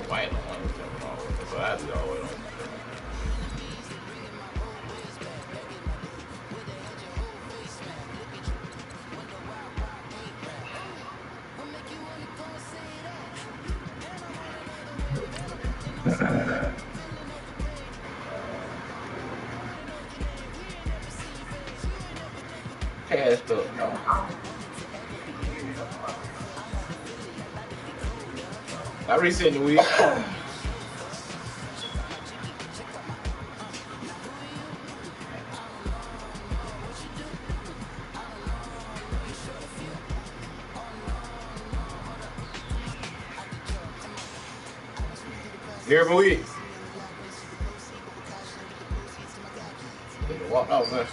white on it. So I do all it on. Cast up. I reset the wheel. Here, Wigg. Walk off, man.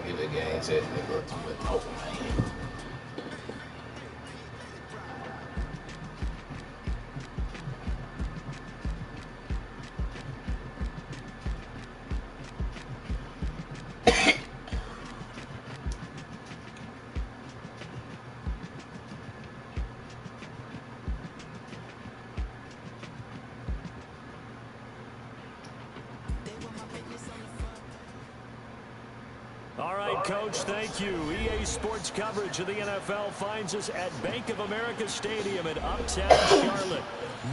Get the game set. All right, Coach, thank you. EA Sports coverage of the NFL finds us at Bank of America Stadium in Uptown Charlotte.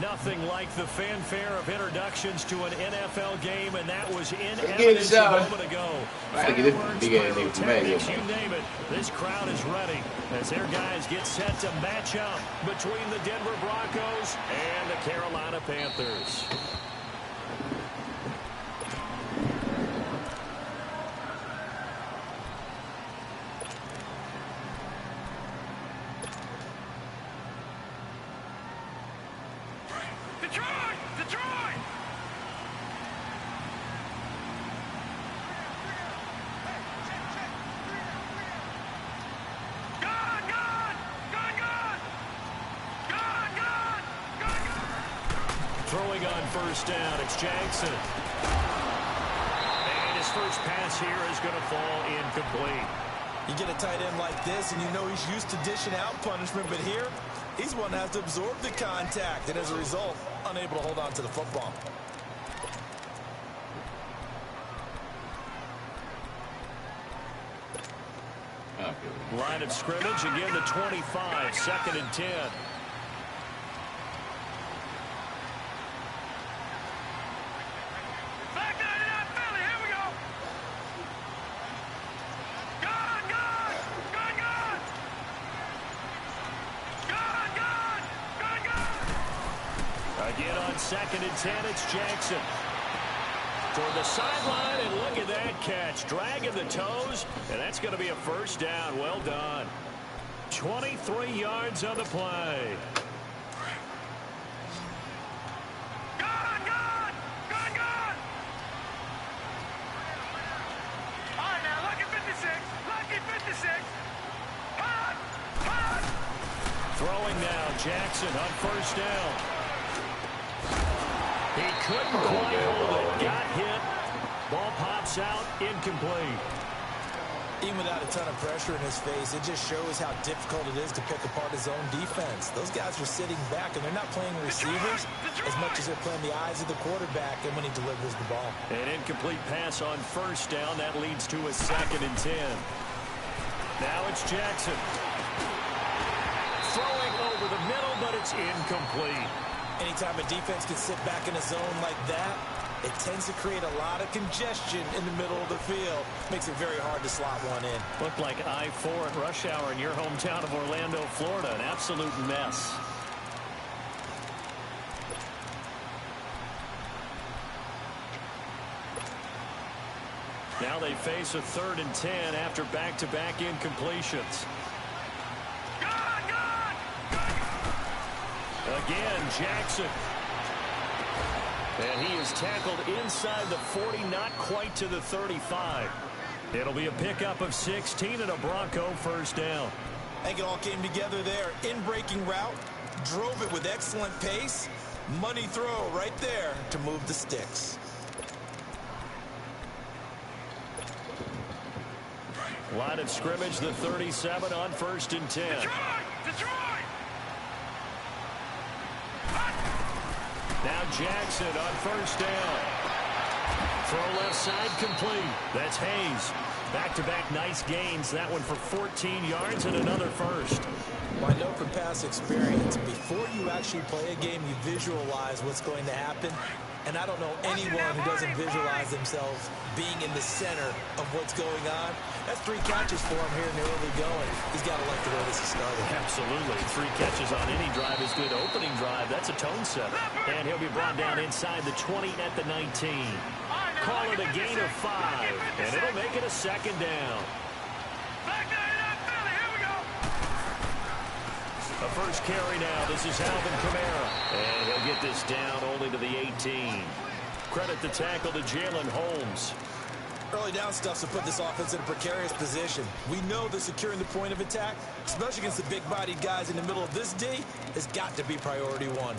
Nothing like the fanfare of introductions to an NFL game, and that was in evidence a moment ago. Fireworks, pyrotechnics, you name it. This crowd is ready as their guys get set to match up between the Denver Broncos and the Carolina Panthers. Throwing on first down, it's Jackson. And his first pass here is going to fall incomplete. You get a tight end like this, and you know he's used to dishing out punishment, but here, he's one that has to absorb the contact, and as a result, unable to hold on to the football. Line of scrimmage, again the 25, 2nd and 10. Again on 2nd and 10, it's Jackson. Toward the sideline, and look at that catch. Dragging the toes, and that's going to be a first down. Well done. 23 yards on the play. All right, now, lucky 56. Lucky 56. Throwing now, Jackson on first down. He couldn't quite hold it. Got hit. Ball pops out. Incomplete. Even without a ton of pressure in his face, it just shows how difficult it is to pick apart his own defense. Those guys are sitting back, and they're not playing receivers as much as they're playing the eyes of the quarterback and when he delivers the ball. An incomplete pass on first down. That leads to a 2nd and 10. Now it's Jackson. Throwing over the middle, but it's incomplete. Anytime a defense can sit back in a zone like that, It tends to create a lot of congestion in the middle of the field. Makes it very hard to slot one in. Looked like I-4 at rush hour in your hometown of Orlando, Florida. An absolute mess. Now they face a 3rd and 10 after back-to-back incompletions. Again, Jackson. And he is tackled inside the 40, not quite to the 35. It'll be a pickup of 16 and a Bronco first down. I think it all came together there. In-breaking route, drove it with excellent pace. Money throw right there to move the sticks. Line of scrimmage, the 37 on 1st and 10. Detroit! Now Jackson on 1st down. Throw left side complete. That's Hayes. Back-to-back nice gains. That one for 14 yards and another first. Well, I know from past experience, before you actually play a game, you visualize what's going to happen. And I don't know anyone who doesn't visualize themselves being in the center of what's going on. That's 3 catches for him here in the early going. He's got to like the way this is starting. Absolutely. 3 catches on any drive is good. Opening drive, that's a tone setter. And he'll be brought down inside the 20 at the 19. Call it a gain of 5. And it'll make it a 2nd down. A first carry now. This is Alvin Kamara. And he'll get this down only to the 18. Credit the tackle to Jalen Holmes. Early down stuff to put this offense in a precarious position. We know that securing the point of attack, especially against the big-bodied guys in the middle of this D, has got to be priority 1.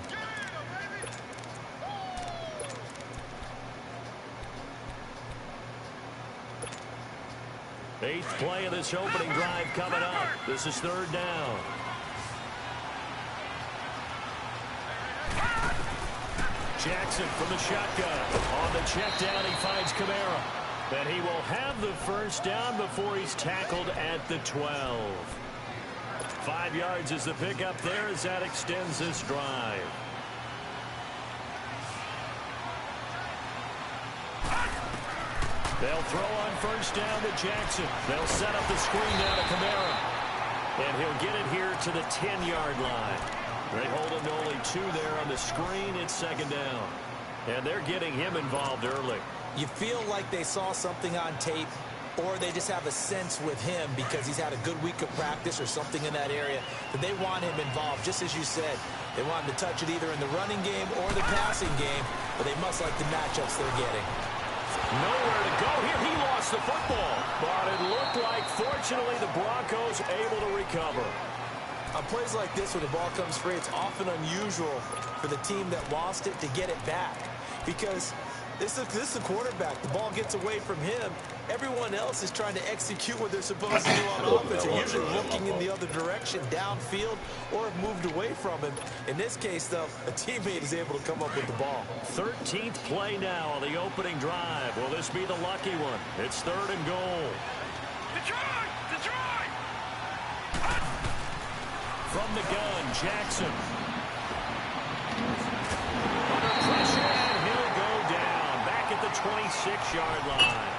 Eighth play of this opening drive coming up. This is 3rd down. Jackson from the shotgun. On the check down, he finds Kamara. And he will have the first down before he's tackled at the 12. 5 yards is the pickup there as that extends this drive. They'll throw on first down to Jackson. They'll set up the screen down to Kamara. And he'll get it here to the 10-yard line. They hold him to only 2 there on the screen. It's 2nd down. And they're getting him involved early. You feel like they saw something on tape, or they just have a sense with him because he's had a good week of practice or something in that area that they want him involved. Just as you said, they want him to touch it either in the running game or the passing game, but they must like the matchups they're getting. Nowhere to go here. He lost the football. But it looked like, fortunately, the Broncos able to recover. On plays like this, when the ball comes free, it's often unusual for the team that lost it to get it back. Because this is the quarterback. The ball gets away from him. Everyone else is trying to execute what they're supposed to do on offense. They're usually looking in the other direction, downfield, or have moved away from him. In this case, though, a teammate is able to come up with the ball. 13th play now on the opening drive. Will this be the lucky one? It's 3rd and goal. Detroit! Detroit! From the gun, Jackson. Under pressure, and he'll go down. Back at the 26-yard line.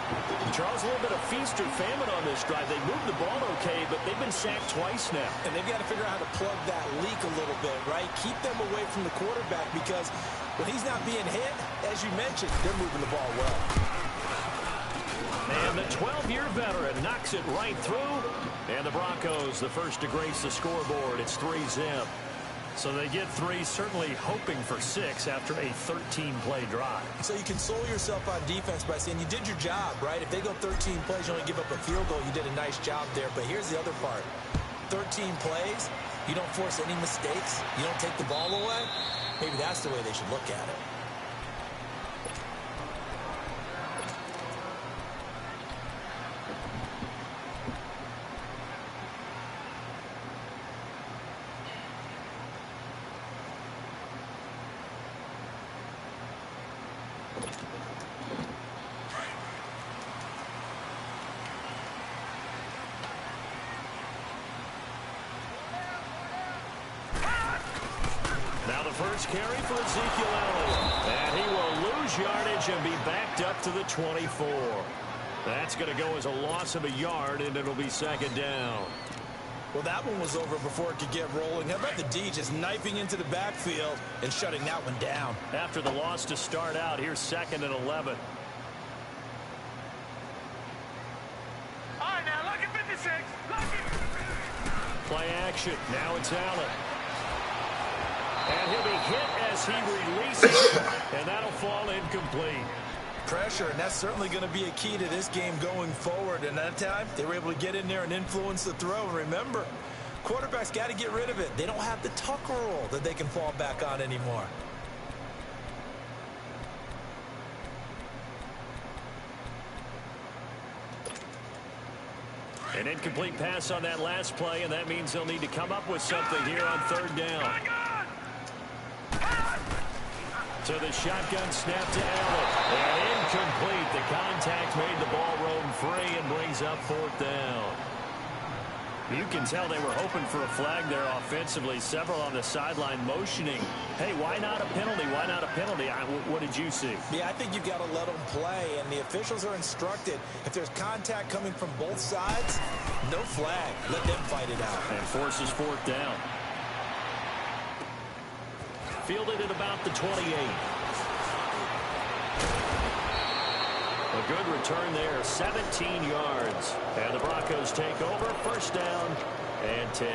Charles, a little bit of feast or famine on this drive. They moved the ball okay, but they've been sacked twice now. And they've got to figure out how to plug that leak a little bit, right? Keep them away from the quarterback because when he's not being hit, as you mentioned, they're moving the ball well. And the 12-year veteran knocks it right through. And the Broncos, the first to grace the scoreboard. It's 3-zip. So they get 3, certainly hoping for 6 after a 13-play drive. So you console yourself on defense by saying you did your job, right? If they go 13 plays, you only give up a field goal, you did a nice job there. But here's the other part. 13 plays, you don't force any mistakes, you don't take the ball away. Maybe that's the way they should look at it. first carry for Ezekiel Elliott. And he will lose yardage and be backed up to the 24. That's going to go as a loss of a yard, and it'll be second down. Well, that one was over before it could get rolling. How about the D just knifing into the backfield and shutting that one down? After the loss to start out, here's 2nd and 11. All right, now, lucky 56. Lucky. Play action. Now it's Allen. And he'll be hit as he releases, and that'll fall incomplete. Pressure, and that's certainly going to be a key to this game going forward. And that time, they were able to get in there and influence the throw. And remember, quarterbacks got to get rid of it. They don't have the tuck rule that they can fall back on anymore. An incomplete pass on that last play, and that means they'll need to come up with something here on 3rd down. So the shotgun snap to Allen. And incomplete. The contact made the ball roam free and brings up 4th down. You can tell they were hoping for a flag there offensively. Several on the sideline motioning. Hey, why not a penalty? Why not a penalty? What did you see? Yeah, I think you've got to let them play, and the officials are instructed. If there's contact coming from both sides, no flag. Let them fight it out. And forces 4th down. Fielded at about the 28. A good return there, 17 yards. And the Broncos take over, 1st down and 10.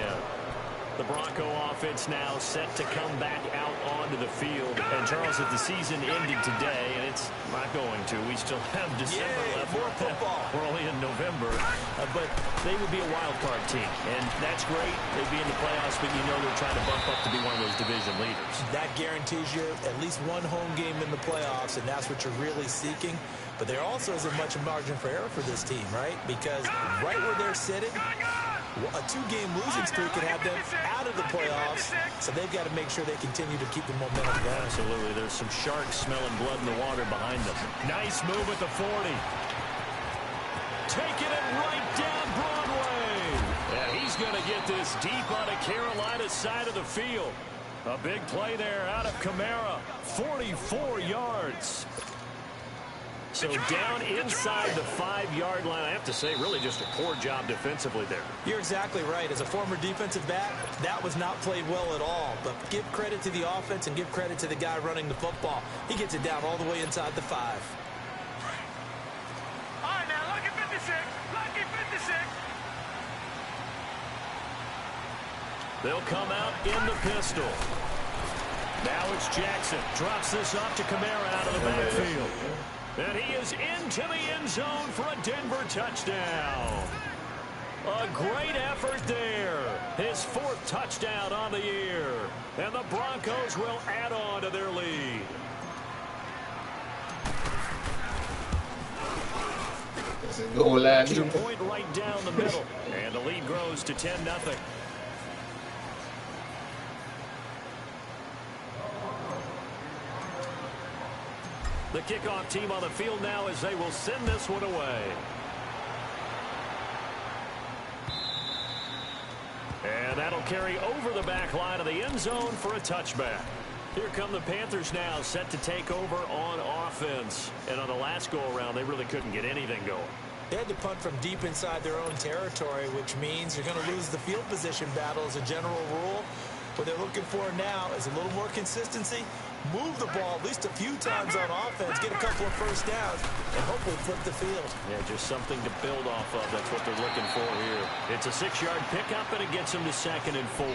The Bronco offense now set to come back out onto the field. And, Charles, if the season ended today, and it's not going to, we still have December left. More football. We're only in November. But they would be a wild card team. And that's great. They'd be in the playoffs, but you know they're trying to bump up to be one of those division leaders. That guarantees you at least one home game in the playoffs, and that's what you're really seeking. But there also isn't much margin for error for this team, right? Because right where they're sitting, a 2-game losing streak could have them out of the playoffs, so they've got to make sure they continue to keep the momentum going. Absolutely. There's some sharks smelling blood in the water behind them. Nice move at the 40. Taking it right down Broadway. And he's going to get this deep on the Carolina side of the field. A big play there out of Kamara. 44 yards. So down inside the 5-yard line. I have to say, really just a poor job defensively there. You're exactly right. As a former defensive back, that was not played well at all. But give credit to the offense and give credit to the guy running the football. He gets it down all the way inside the 5. All right, now, lucky 56. Lucky 56. They'll come out in the pistol. Now it's Jackson. Drops this off to Kamara out of the backfield. And he is into the end zone for a Denver touchdown. A great effort there. His 4th touchdown on the year. And the Broncos will add on to their lead. That's a goal line. 2-point right down the middle. And the lead grows to 10-0. The kickoff team on the field now as they will send this one away. And that'll carry over the back line of the end zone for a touchback. Here come the Panthers now, set to take over on offense. And on the last go-around, they really couldn't get anything going. They had to punt from deep inside their own territory, which means you're going to lose the field position battle as a general rule. What they're looking for now is a little more consistency, move the ball at least a few times on offense, get a couple of 1st downs, and hopefully flip the field. Yeah, just something to build off of. That's what they're looking for here. It's a 6-yard pickup, and it gets them to 2nd and 4.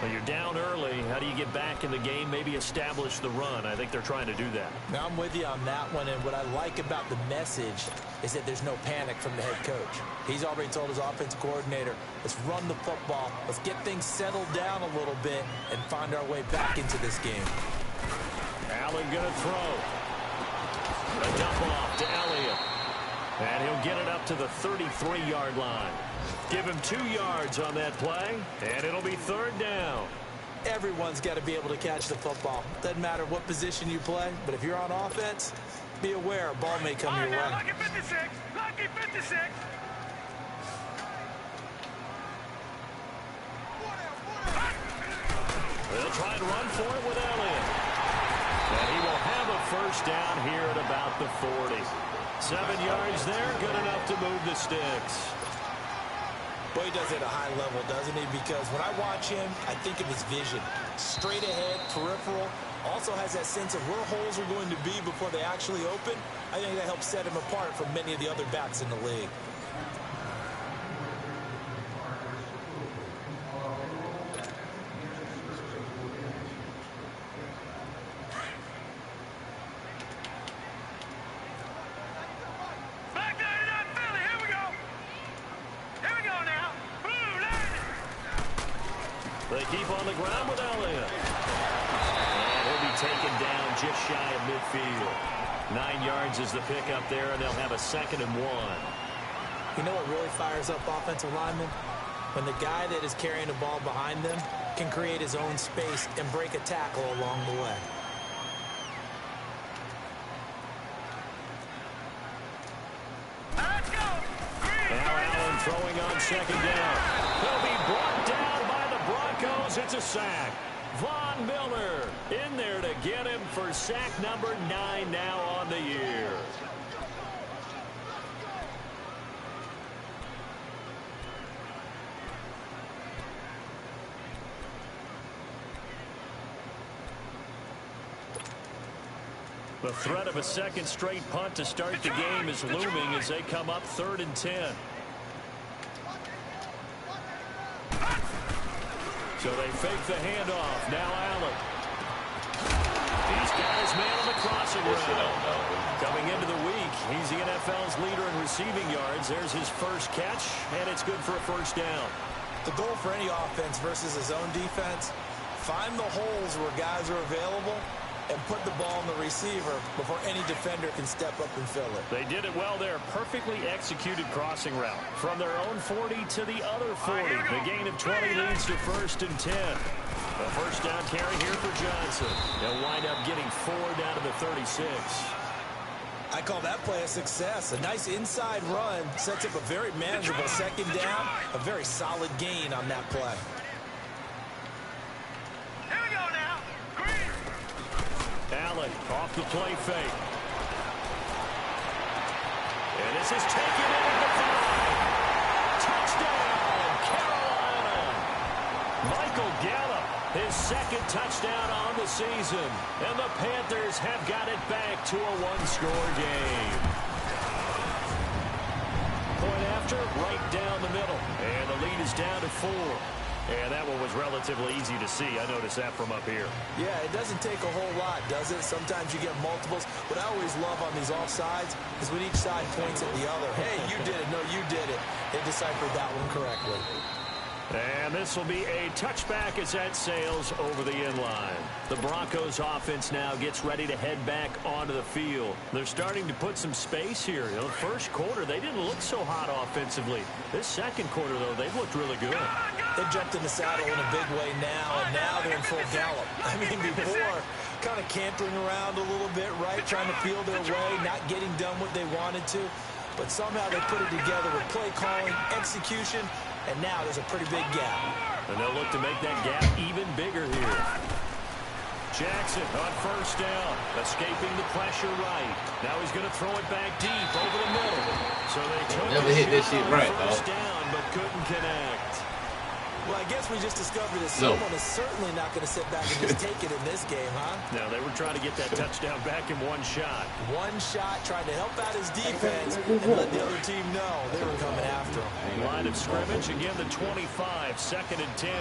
Well, you're down early. How do you get back in the game? Maybe establish the run. I think they're trying to do that. Now, I'm with you on that one, and what I like about the message is that there's no panic from the head coach. He's already told his offensive coordinator, let's run the football, let's get things settled down a little bit, and find our way back into this game. Allen going to throw. A dump off to Elliott. And he'll get it up to the 33-yard line. Give him 2 yards on that play, and it'll be 3rd down. Everyone's got to be able to catch the football. Doesn't matter what position you play, but if you're on offense, be aware a ball may come your way. Lucky 56. Lucky 56. They'll They'll try and run for it with Elliott. And he will have a first down here at about the 40. 7 yards there, good enough to move the sticks. Boy, he does it at a high level, doesn't he? Because when I watch him, I think of his vision. Straight ahead, peripheral. Also has that sense of where holes are going to be before they actually open. I think that helps set him apart from many of the other backs in the league. Back there, not Philly. Here we go. Here we go now. Blue, land it. They keep on the ground with Elliott. And he'll be taken down just shy of midfield. 9 yards is the pickup there, and they'll have a 2nd and 1. You know what really fires up offensive linemen? When the guy that is carrying the ball behind them can create his own space and break a tackle along the way. Let's go. Now Allen throwing on 2nd down. He'll be brought down by the Broncos. It's a sack. Von Miller in there to get him for sack number 9 now on the year. The threat of a 2nd straight punt to start the game is looming as they come up 3rd and 10. So they fake the handoff. Now Allen. He's got his man on the crossing route. Coming into the week, he's the NFL's leader in receiving yards. There's his first catch, and it's good for a first down. The goal for any offense versus his own defense, find the holes where guys are available and put the ball on the receiver before any defender can step up and fill it. They did it well there. Perfectly executed crossing route. From their own 40 to the other 40. The gain of 20 leads to 1st and 10. A first down carry here for Johnson. They'll wind up getting 4 down to the 36. I call that play a success. A nice inside run sets up a very manageable 2nd down. A very solid gain on that play. Here we go now. Green. Allen off the play fake. And this is taken in at the 5. Touchdown, Carolina. Michael Gallup, his 2nd touchdown on the season. And the Panthers have got it back to a 1-score game. Point after, right down the middle. And the lead is down to 4. And that one was relatively easy to see. I noticed that from up here. Yeah, it doesn't take a whole lot, does it? Sometimes you get multiples. What I always love on these offsides is when each side points at the other. Hey, you did it. No, you did it. They deciphered that one correctly. And this will be a touchback as that sails over the inline. The Broncos offense now gets ready to head back onto the field. They're starting to put some space here. You know, the first quarter, they didn't look so hot offensively. This 2nd quarter, though, they've looked really good. They jumped in the saddle in a big way now, and now they're in full gallop. I mean, before, kind of cantering around a little bit, right? Trying to feel their way, not getting done what they wanted to. But somehow they put it together with play calling, execution, and now there's a pretty big gap. And they'll look to make that gap even bigger here. Jackson on 1st down, escaping the pressure right. Now he's going to throw it back deep over the middle. So they took Never hit this shit right, 1st though. down, but couldn't connect. Well, I guess we just discovered that someone is certainly not going to sit back and just take it in this game, huh? No, they were trying to get that touchdown back in one shot. One shot, trying to help out his defense and let the other team know they were coming after him. Line of scrimmage, again the 25, 2nd and 10.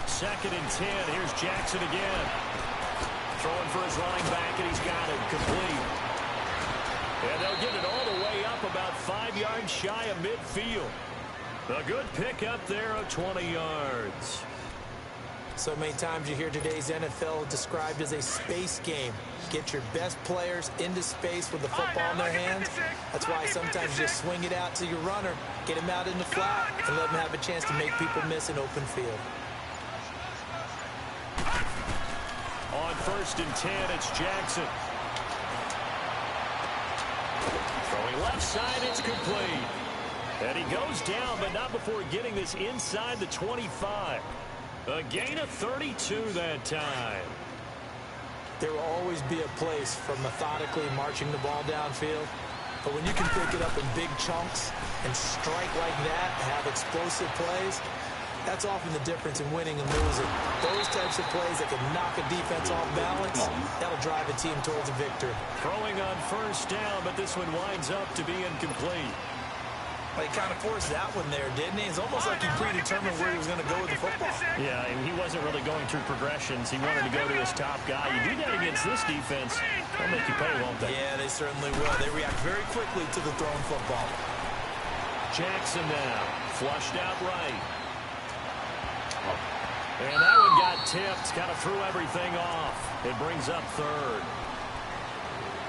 Second and 10, here's Jackson again. Throwing for his running back, and he's got it complete. And they'll get it all the way up about 5 yards shy of midfield. A good pickup there of 20 yards. So many times you hear today's NFL described as a space game. Get your best players into space with the football in their hands. That's why sometimes you just swing it out to your runner, get him out in the flat, and let him have a chance to make people miss an open field. On 1st and 10, it's Jackson. Throwing left side, it's complete. And he goes down, but not before getting this inside the 25. A gain of 32 that time. There will always be a place for methodically marching the ball downfield. But when you can pick it up in big chunks and strike like that, have explosive plays, that's often the difference in winning and losing. Those types of plays that can knock a defense off balance, that'll drive a team towards a victory. Throwing on first down, but this one winds up to be incomplete. Well, he kind of forced that one there, didn't he? It's almost like he predetermined where he was going to go with the football. Yeah, and he wasn't really going through progressions. He wanted to go to his top guy. You do that against this defense, they'll make you pay, won't they? Yeah, they certainly will. They react very quickly to the thrown football. Jackson now, flushed out right. And that one got tipped, kind of threw everything off. It brings up third.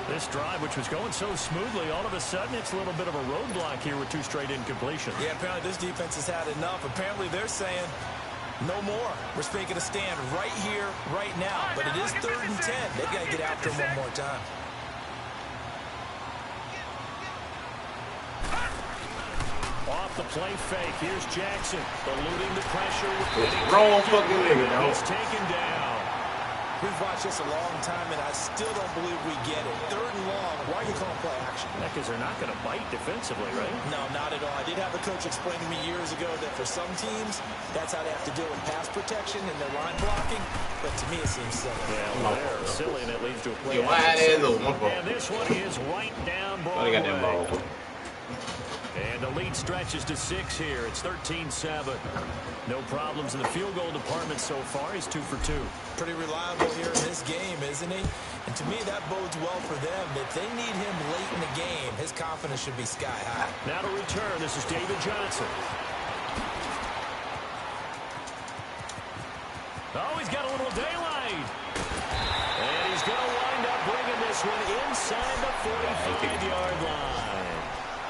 This drive, which was going so smoothly, all of a sudden it's a little bit of a roadblock here with 2 straight incompletions. Yeah, apparently this defense has had enough. Apparently they're saying, no more. We're making a stand right here, right now. But it is 3rd and 10. They've got to get after him one more time. Off the play fake. Here's Jackson, eluding the pressure. Wrong fucking nigga, dog. He's taken down. We've watched this a long time, and I still don't believe we get it. 3rd and long. Why are you calling play action? Because they're not going to bite defensively, right? No, not at all. I did have a coach explain to me years ago that for some teams, that's how they have to deal with pass protection and their line blocking. But to me, it seems silly. Yeah, well, they're silly, and it leads to a play. And this one is right down Broadway. got that ball. And the lead stretches to 6 here. It's 13-7. No problems in the field goal department so far. He's 2 for 2. Pretty reliable here in this game, isn't he? And to me, that bodes well for them. If they need him late in the game, his confidence should be sky high. Now to return, this is David Johnson. Oh, he's got a little daylight. And he's going to wind up bringing this one inside the 45-yard line.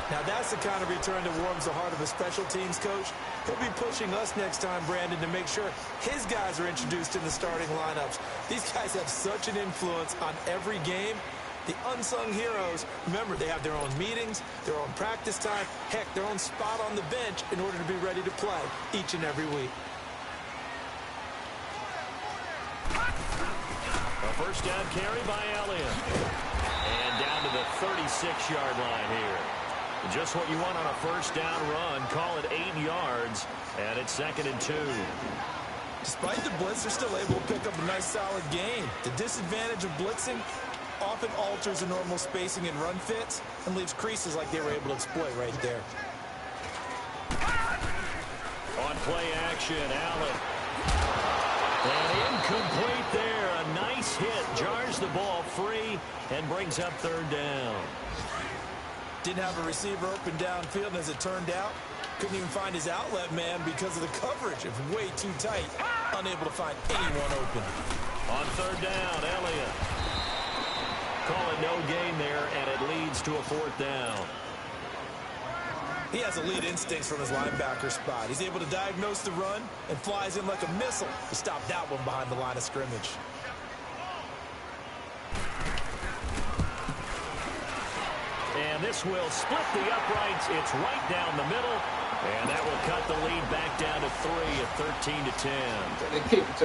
Now, that's the kind of return that warms the heart of a special teams coach. He'll be pushing us next time, Brandon, to make sure his guys are introduced in the starting lineups. These guys have such an influence on every game. The unsung heroes, remember, they have their own meetings, their own practice time, heck, their own spot on the bench in order to be ready to play each and every week. A first down carry by Elliott. And down to the 36-yard line here. Just what you want on a first down run. Call it 8 yards, and it's 2nd and 2. Despite the blitz, they're still able to pick up a nice, solid gain. The disadvantage of blitzing often alters the normal spacing and run fits and leaves creases like they were able to exploit right there. On play action, Allen. And incomplete there. A nice hit. Jars the ball free and brings up 3rd down. Didn't have a receiver open downfield, and as it turned out, couldn't even find his outlet man because of the coverage. It was way too tight. Unable to find anyone open. On 3rd down, Elliott. Call it no gain there, and it leads to a 4th down. He has elite instincts from his linebacker spot. He's able to diagnose the run and flies in like a missile to stop that one behind the line of scrimmage. And this will split the uprights. It's right down the middle. And that will cut the lead back down to 3 at 13-10.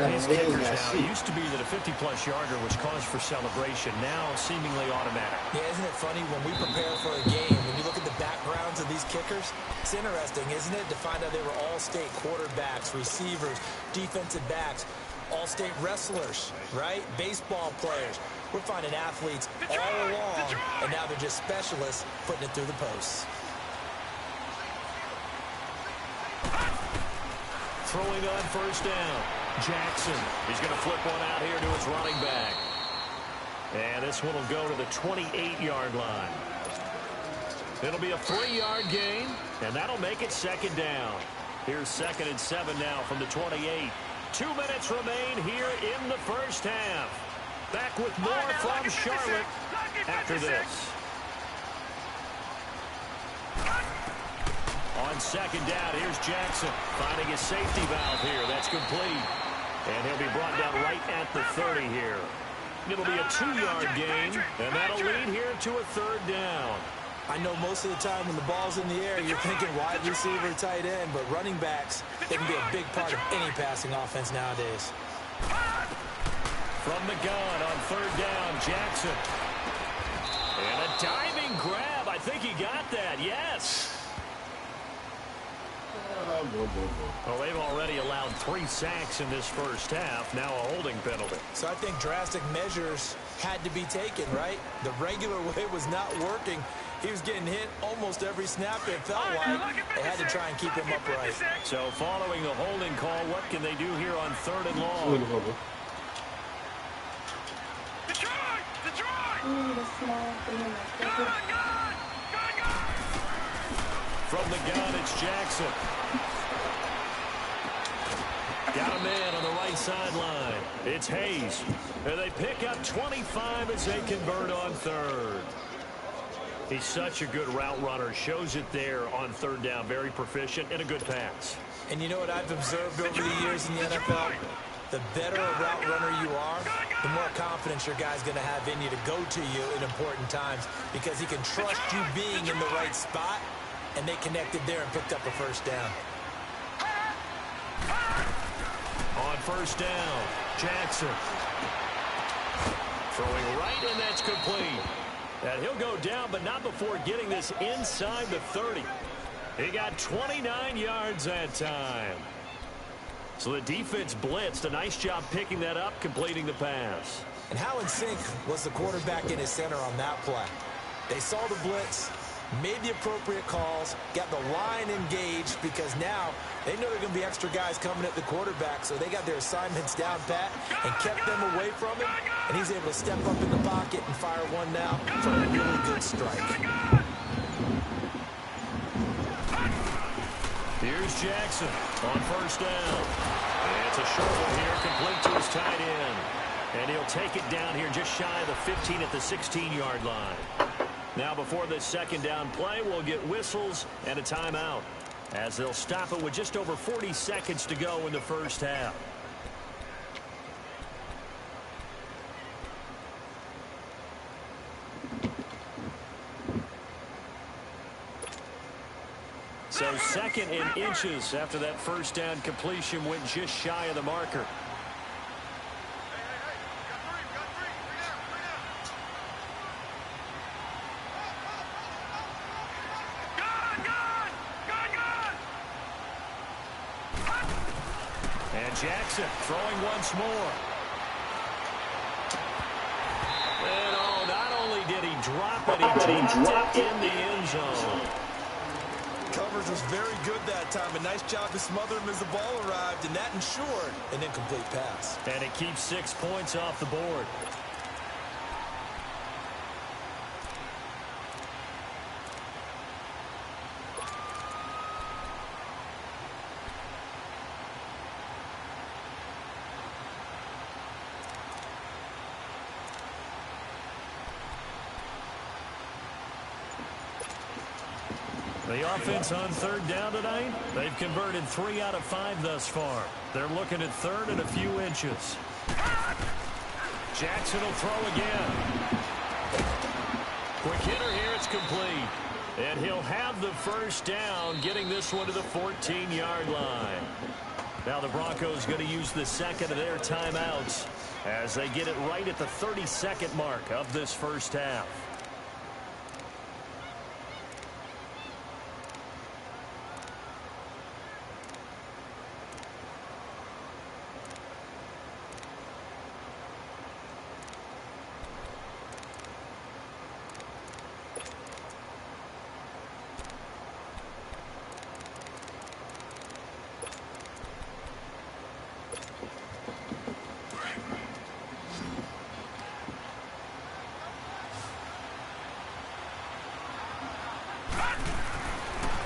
These kickers now, it used to be that a 50-plus yarder was cause for celebration. Now seemingly automatic. Yeah, isn't it funny when we prepare for a game, when you look at the backgrounds of these kickers, it's interesting, isn't it, to find out they were all-state quarterbacks, receivers, defensive backs, all-state wrestlers, right? Baseball players. We're finding athletes all along, and now they're just specialists putting it through the posts. Throwing on first down. Jackson. He's going to flip one out here to his running back. And this one will go to the 28-yard line. It'll be a 3-yard gain, and that'll make it 2nd down. Here's 2nd and 7 now from the 28. 2 minutes remain here in the first half. Back with more from Charlotte after this. On 2nd down, here's Jackson finding his safety valve here. That's complete. And he'll be brought down right at the 30 here. It'll be a 2-yard gain, and that'll lead here to a 3rd down. I know most of the time when the ball's in the air, you're thinking wide receiver, tight end, but running backs, they can be a big part of any passing offense nowadays. From the gun on third down, Jackson. And a diving grab. I think he got that, yes. Well, they've already allowed 3 sacks in this first half. Now a holding penalty. So I think drastic measures had to be taken, right? The regular way was not working. He was getting hit almost every snap, it felt like. They had to try and keep him upright. So following the holding call, what can they do here on third and long? From the gun, it's Jackson. Got a man on the right sideline. It's Hayes. And they pick up 25 as they convert on third. He's such a good route runner. Shows it there on third down. Very proficient and a good pass. And you know what I've observed over the years in the NFL? The better a route runner you are, the more confidence your guy's going to have in you to go to you in important times because he can trust you being in the right spot, and they connected there and picked up a first down. On first down, Jackson. Throwing right, and that's complete. And he'll go down, but not before getting this inside the 30. He got 29 yards that time. So the defense blitzed. A nice job picking that up, completing the pass. And how in sync was the quarterback in his center on that play? They saw the blitz, made the appropriate calls, got the line engaged because now they know there are going to be extra guys coming at the quarterback, so they got their assignments down pat and kept them away from him, and he's able to step up in the pocket and fire one now for a really good strike. Here's Jackson on first down. And it's a short one here, complete to his tight end. And he'll take it down here just shy of the 15 at the 16-yard line. Now before this second down play, we'll get whistles and a timeout, as they'll stop it with just over 40 seconds to go in the first half. So second and inches after that first down completion went just shy of the marker. And Jackson throwing once more. And oh, not only did he drop it, he dropped it in the end zone. Covers was very good that time. A nice job to smother him as the ball arrived, and that ensured an incomplete pass. And it keeps 6 points off the board. The offense on third down tonight, they've converted 3 out of 5 thus far. They're looking at third and a few inches. Jackson will throw again. Quick hitter here, it's complete. And he'll have the first down, getting this one to the 14-yard line. Now the Broncos going to use the second of their timeouts as they get it right at the 32nd mark of this first half.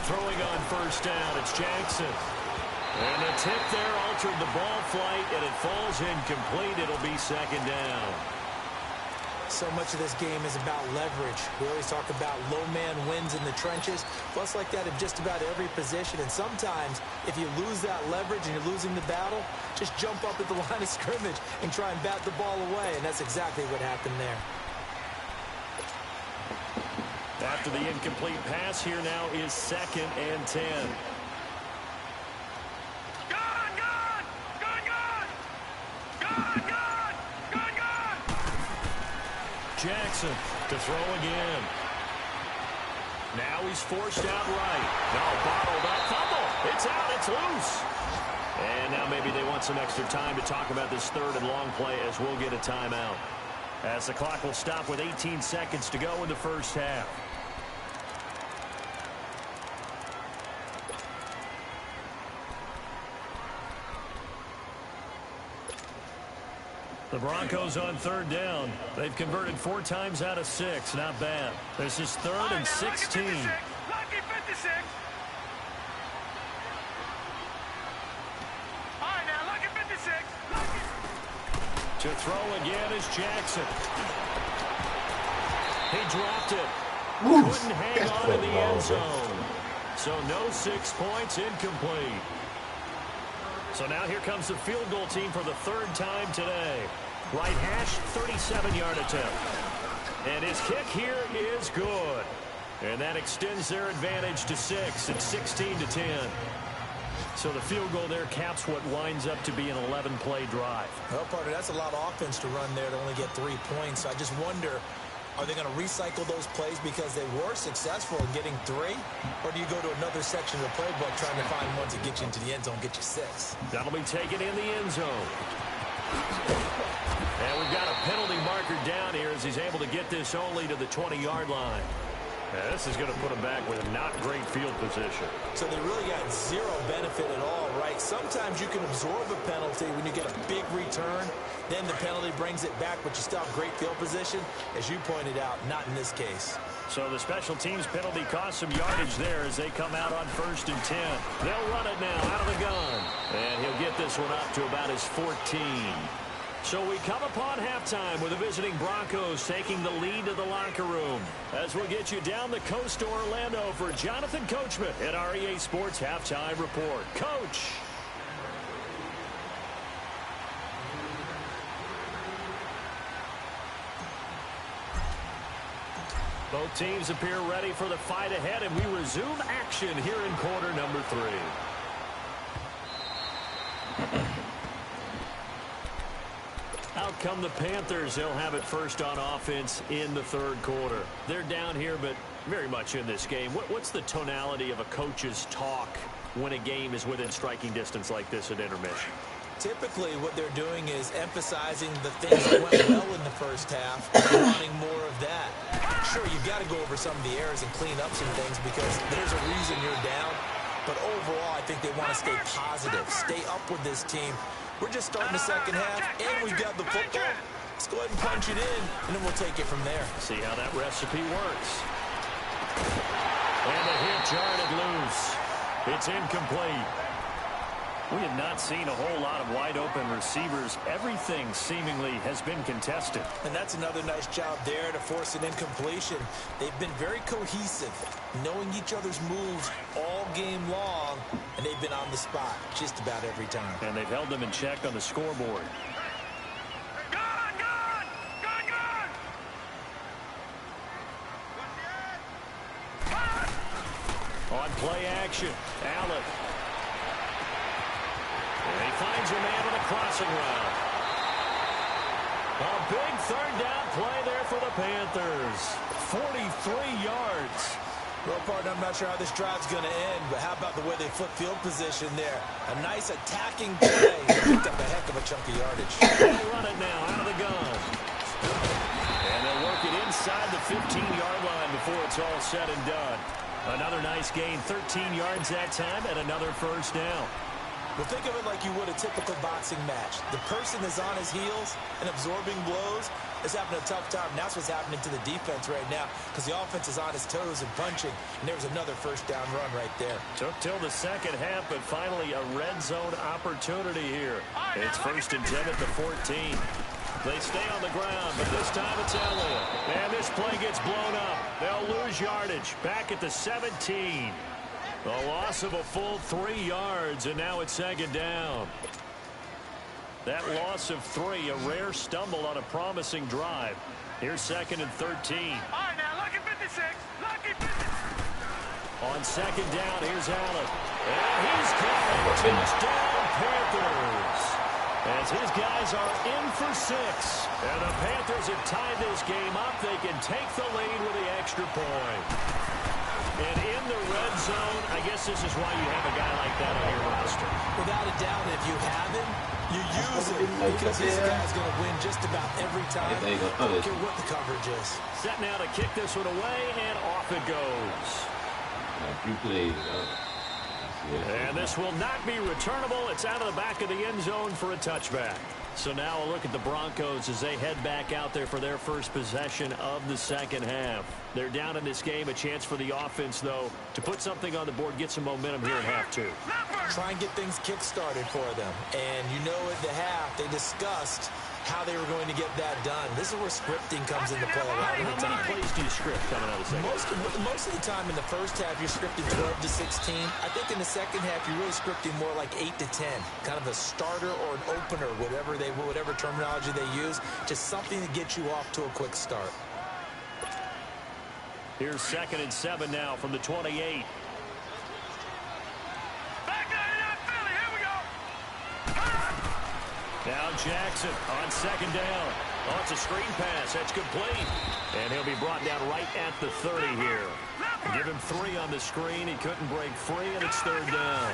Throwing on first down, it's Jackson. And the tip there altered the ball flight, and it falls incomplete. It'll be second down. So much of this game is about leverage. We always talk about low man wins in the trenches. Plus like that in just about every position. And sometimes if you lose that leverage and you're losing the battle, just jump up at the line of scrimmage and try and bat the ball away. And that's exactly what happened there. After the incomplete pass, here now is 2nd and 10. Jackson to throw again. Now he's forced out right. No, bottled up. Fumble. It's out. It's loose. And now maybe they want some extra time to talk about this 3rd and long play as we'll get a timeout. As the clock will stop with 18 seconds to go in the first half. The Broncos on 3rd down. They've converted 4 times out of 6. Not bad. This is 3rd and 16. Lucky 56. All right, now, lucky 56. To throw again is Jackson. He dropped it. Couldn't hang on in the end zone. So no 6 points, incomplete. So now here comes the field goal team for the 3rd time today. Right hash, 37-yard attempt. And his kick here is good. And that extends their advantage to 6. It's 16-10. So the field goal there caps what winds up to be an 11-play drive. Well, partner, that's a lot of offense to run there to only get 3 points. So I just wonder, are they going to recycle those plays because they were successful in getting 3? Or do you go to another section of the playbook trying to find ones that get you into the end zone, get you 6? That'll be taken in the end zone. And we've got a penalty marker down here as he's able to get this only to the 20-yard line. Yeah, this is going to put him back with a not great field position. So they really got 0 benefit at all, right? Sometimes you can absorb a penalty when you get a big return. Then the penalty brings it back, but you still have great field position. As you pointed out, not in this case. So the special teams penalty cost some yardage there as they come out on 1st and 10. They'll run it now out of the gun. And he'll get this one up to about his 14. So we come upon halftime with the visiting Broncos taking the lead to the locker room. As we'll get you down the coast to Orlando for Jonathan Coachman at our EA Sports Halftime Report. Coach. Both teams appear ready for the fight ahead, and we resume action here in quarter number 3. Out come the Panthers. They'll have it first on offense in the 3rd quarter. They're down here, but very much in this game. What's the tonality of a coach's talk when a game is within striking distance like this at intermission? Typically, what they're doing is emphasizing the things that went well in the first half and wanting more of that. Sure, you've got to go over some of the errors and clean up some things because there's a reason you're down. But overall, I think they want to stay positive, stay up with this team. We're just starting the second half, and we've got the football. Let's go ahead and punch it in, and then we'll take it from there. See how that recipe works. And the hit jarred it loose. It's incomplete. We have not seen a whole lot of wide-open receivers. Everything seemingly has been contested. And that's another nice job there to force an incompletion. They've been very cohesive, knowing each other's moves all game long, and they've been on the spot just about every time. And they've held them in check on the scoreboard. On play action, Allen. And he finds a man on a crossing route. A big 3rd down play there for the Panthers. 43 yards. Well, partner, I'm not sure how this drive's going to end, but how about the way they flip field position there? A nice attacking play. They picked up a heck of a chunk of yardage. They'll run it now out of the gun. And they'll work it inside the 15-yard line before it's all said and done. Another nice gain, 13 yards that time, and another first down. Well, think of it like you would a typical boxing match. The person is on his heels and absorbing blows is having a tough time. And that's what's happening to the defense right now because the offense is on his toes and punching. And there's another first down run right there. Took till the second half, but finally a red zone opportunity here. It's 1st and 10 at the 14. They stay on the ground, but this time it's Elliott. And this play gets blown up. They'll lose yardage. Back at the 17. A loss of a full 3 yards, and now it's 2nd down. That loss of 3, a rare stumble on a promising drive. Here's 2nd and 13. All right, now, lucky 56. Lucky On second down, here's Allen. And he's got a touchdown, Panthers. As his guys are in for 6. And the Panthers have tied this game up. They can take the lead with the extra point. And in the red zone, I guess this is why you have a guy like that on your roster. Without a doubt, if you have him, you use him because this guy's going to win just about every time. I don't care what the coverage is. Set now to kick this one away, and off it goes. And this will not be returnable. It's out of the back of the end zone for a touchback. So now a look at the Broncos as they head back out there for their first possession of the second half. They're down in this game. A chance for the offense, though, to put something on the board, get some momentum here at half 2. Try and get things kick-started for them. And you know at the half, they discussed how they were going to get that done. This is where scripting comes into play a lot of the time. How many plays do you script coming out of the second half? Most of the time in the first half, you're scripting 12 to 16. I think in the second half, you're really scripting more like 8 to 10. Kind of a starter or an opener, whatever terminology they use. Just something to get you off to a quick start. Here's 2nd and 7 now from the 28. Now Jackson on second down. Oh, it's a screen pass. That's complete. And he'll be brought down right at the 30 here. Give him 3 on the screen. He couldn't break free, and it's 3rd down.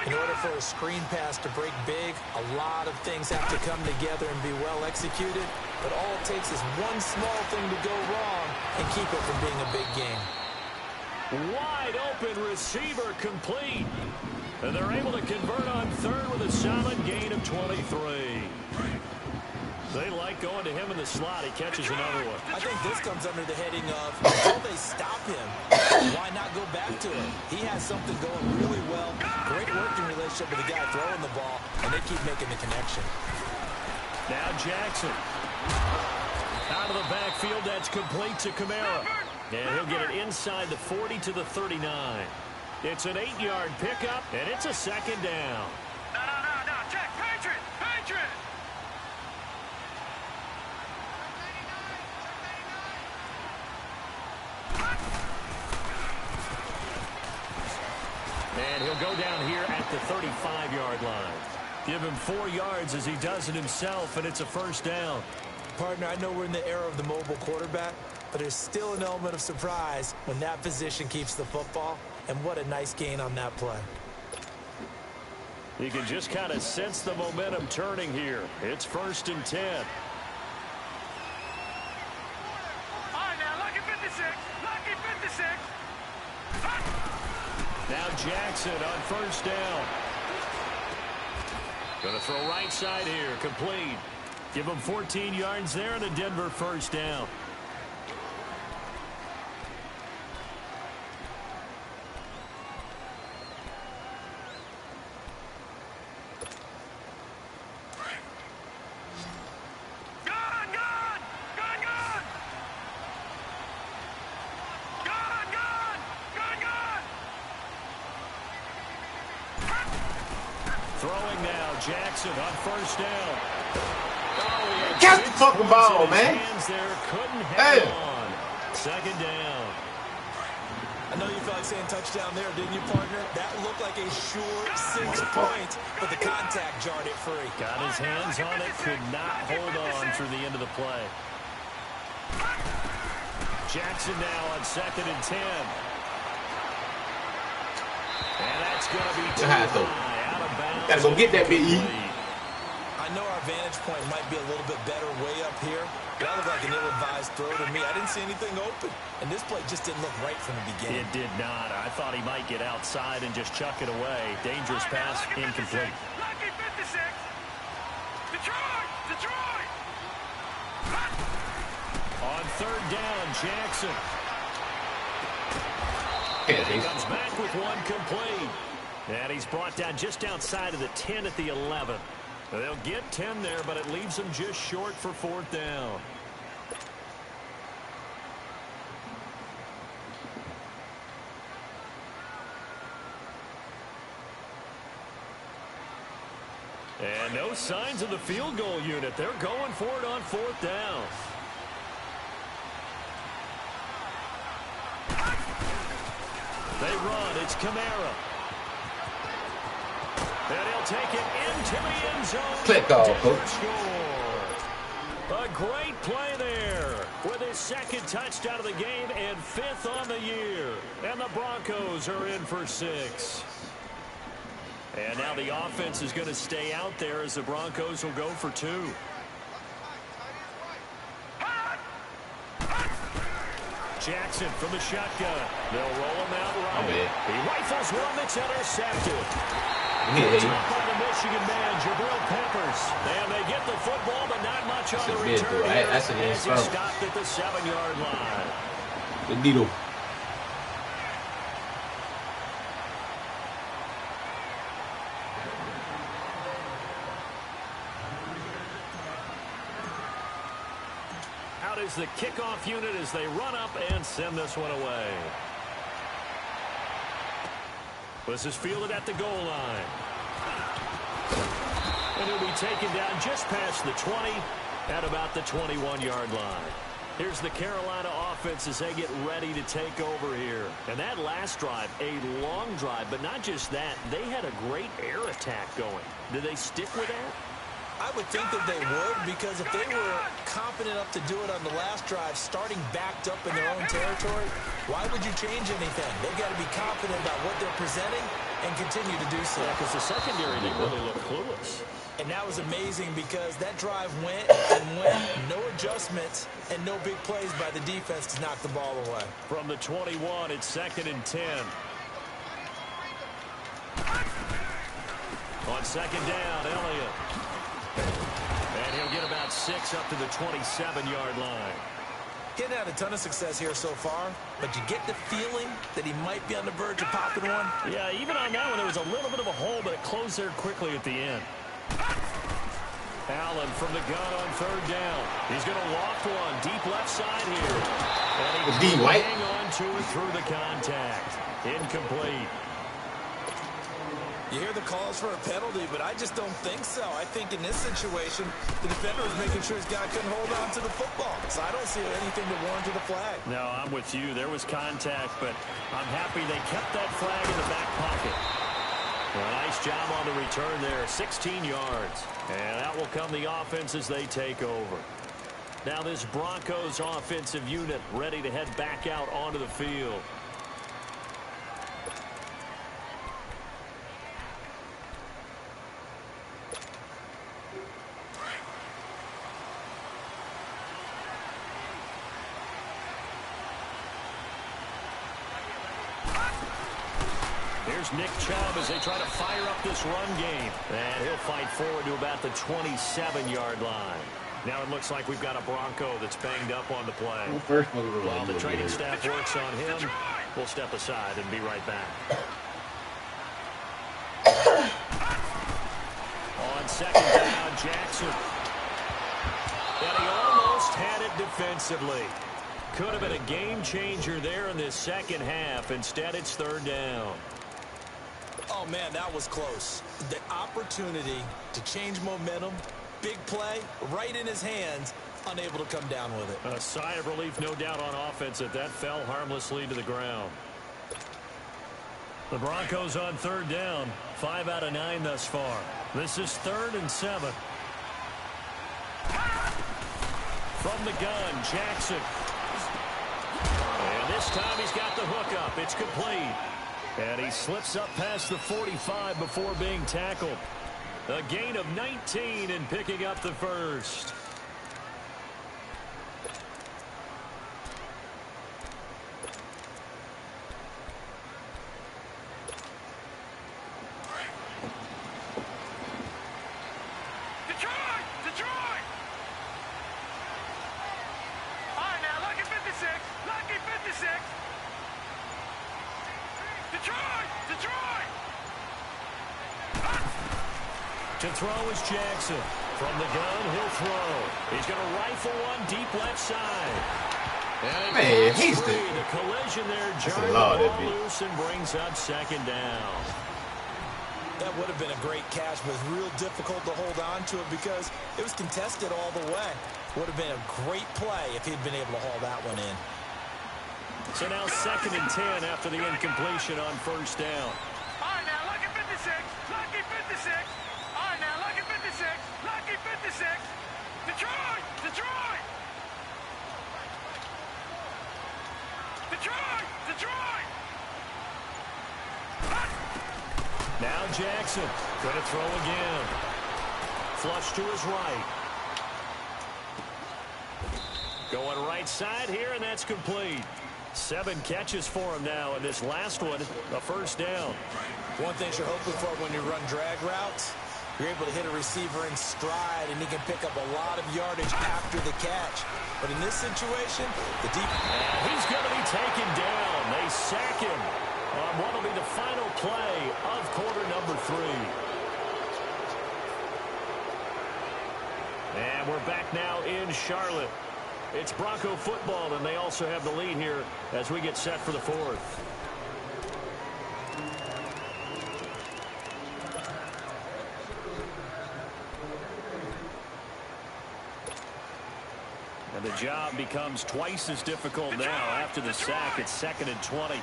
In order for a screen pass to break big, a lot of things have to come together and be well executed. But all it takes is one small thing to go wrong and keep it from being a big game. Wide open receiver complete. And they're able to convert on 3rd with a solid gain of 23. They like going to him in the slot. He catches another one. I think this comes under the heading of, until they stop him, why not go back to him? He has something going really well. Great working relationship with the guy throwing the ball, and they keep making the connection. Now Jackson. Out of the backfield, that's complete to Kamara. And he'll get it inside the 40 to the 39. It's an 8-yard pickup, and it's a 2nd down. No, check, Patriot. And he'll go down here at the 35-yard line. Give him 4 yards as he does it himself, and it's a 1st down. Partner, I know we're in the era of the mobile quarterback, but there's still an element of surprise when that position keeps the football. And what a nice gain on that play. You can just kind of sense the momentum turning here. It's 1st and 10. All right, now, lucky 56. Now Jackson on 1st down. Going to throw right side here. Complete. Give him 14 yards there and a Denver 1st down. Throwing now, Jackson on 1st down. Oh, catch the fucking ball, man. There. Couldn't hang on. 2nd down. I know you felt like saying touchdown there, didn't you, partner? That looked like a sure 6 points, but the contact jarred it free. Got his hands on it, could not hold on through the end of the play. Jackson now on 2nd and 10. And that's going to be too high. Out of bounds. Gotta go get that big E. I know our vantage point might be a little bit better way up here. That looked like an ill-advised throw to me. I didn't see anything open. And this play just didn't look right from the beginning. It did not. I thought he might get outside and just chuck it away. Dangerous pass, incomplete. Lucky 56. Detroit. On 3rd down, Jackson. He comes back with one complete. And he's brought down just outside of the 10 at the 11. They'll get 10 there, but it leaves them just short for 4th down. And no signs of the field goal unit. They're going for it on 4th down. They run. It's Kamara. And he'll take it into the end zone. Click off, coach. A great play there with his second touchdown of the game and 5th on the year. And the Broncos are in for 6. And now the offense is going to stay out there as the Broncos will go for 2. Jackson from the shotgun. They'll roll him out right. He rifles one that's intercepted. It's up by the Michigan man, Jabril Peppers. And they get the football, but not much on the return. That's an as he stopped at the 7-yard line. The needle. Out is the kickoff unit as they run up and send this one away. This is fielded at the goal line. And he'll be taken down just past the 20 at about the 21-yard line. Here's the Carolina offense as they get ready to take over here. And that last drive, a long drive, but not just that. They had a great air attack going. Did they stick with that? I would think that they would, because if they were confident enough to do it on the last drive, starting backed up in their own territory, why would you change anything? They've got to be confident about what they're presenting and continue to do so. Yeah, because the secondary didn't really look clueless. And that was amazing because that drive went and went, no adjustments, and no big plays by the defense to knock the ball away. From the 21, it's 2nd and 10. On 2nd down, Elliott. And he'll get about 6 up to the 27-yard line. Getting had a ton of success here so far, but you get the feeling that he might be on the verge of popping one. Yeah, even on that one, there was a little bit of a hole, but it closed there quickly at the end. Allen from the gun on 3rd down. He's going to loft one deep left side here. And he can hang on to it through the contact. Incomplete. You hear the calls for a penalty, but I just don't think so. I think in this situation, the defender was making sure his guy couldn't hold on to the football. So I don't see anything to warrant a flag. No, I'm with you. There was contact, but I'm happy they kept that flag in the back pocket. Well, nice job on the return there, 16 yards. And that will come the offense as they take over. Now this Broncos offensive unit ready to head back out onto the field. Here's Nick Chubb as they try to fire up this run game. And he'll fight forward to about the 27-yard line. Now it looks like we've got a Bronco that's banged up on the play. While the training staff works on him, we'll step aside and be right back. On 2nd down, Jackson. And he almost had it defensively. Could have been a game changer there in this second half. Instead, it's 3rd down. Oh, man, that was close. The opportunity to change momentum, big play, right in his hands, unable to come down with it. A sigh of relief, no doubt, on offense that fell harmlessly to the ground. The Broncos on 3rd down, 5 out of 9 thus far. This is 3rd and 7. From the gun, Jackson. And this time he's got the hook up. It's complete. And he slips up past the 45 before being tackled. A gain of 19 and picking up the first. Detroit! All right, now, lucky 56. Lucky 56. Detroit! To throw is Jackson. From the gun, he'll throw. He's going to rifle one deep left side. And man, he's the collision there, jarring the ball loose and brings up 2nd down. That would have been a great catch, but it was real difficult to hold on to it because it was contested all the way. Would have been a great play if he'd been able to haul that one in. So now 2nd and 10 after the incompletion on first down. All right, now, lucky 56. Lucky 56. All right, now, lucky 56. Lucky 56. Detroit! Detroit! Detroit! Detroit! Now Jackson going to throw again. Flush to his right. Going right side here, and that's complete. 7 catches for him now, and this last one, a first down. One thing you're hoping for when you run drag routes, you're able to hit a receiver in stride, and he can pick up a lot of yardage after the catch. But in this situation, the deep... And he's going to be taken down. They sack him on what will be the final play of quarter number 3. And we're back now in Charlotte. It's Bronco football, and they also have the lead here as we get set for the 4th. And the job becomes twice as difficult now after the sack. It's 2nd and 20. No,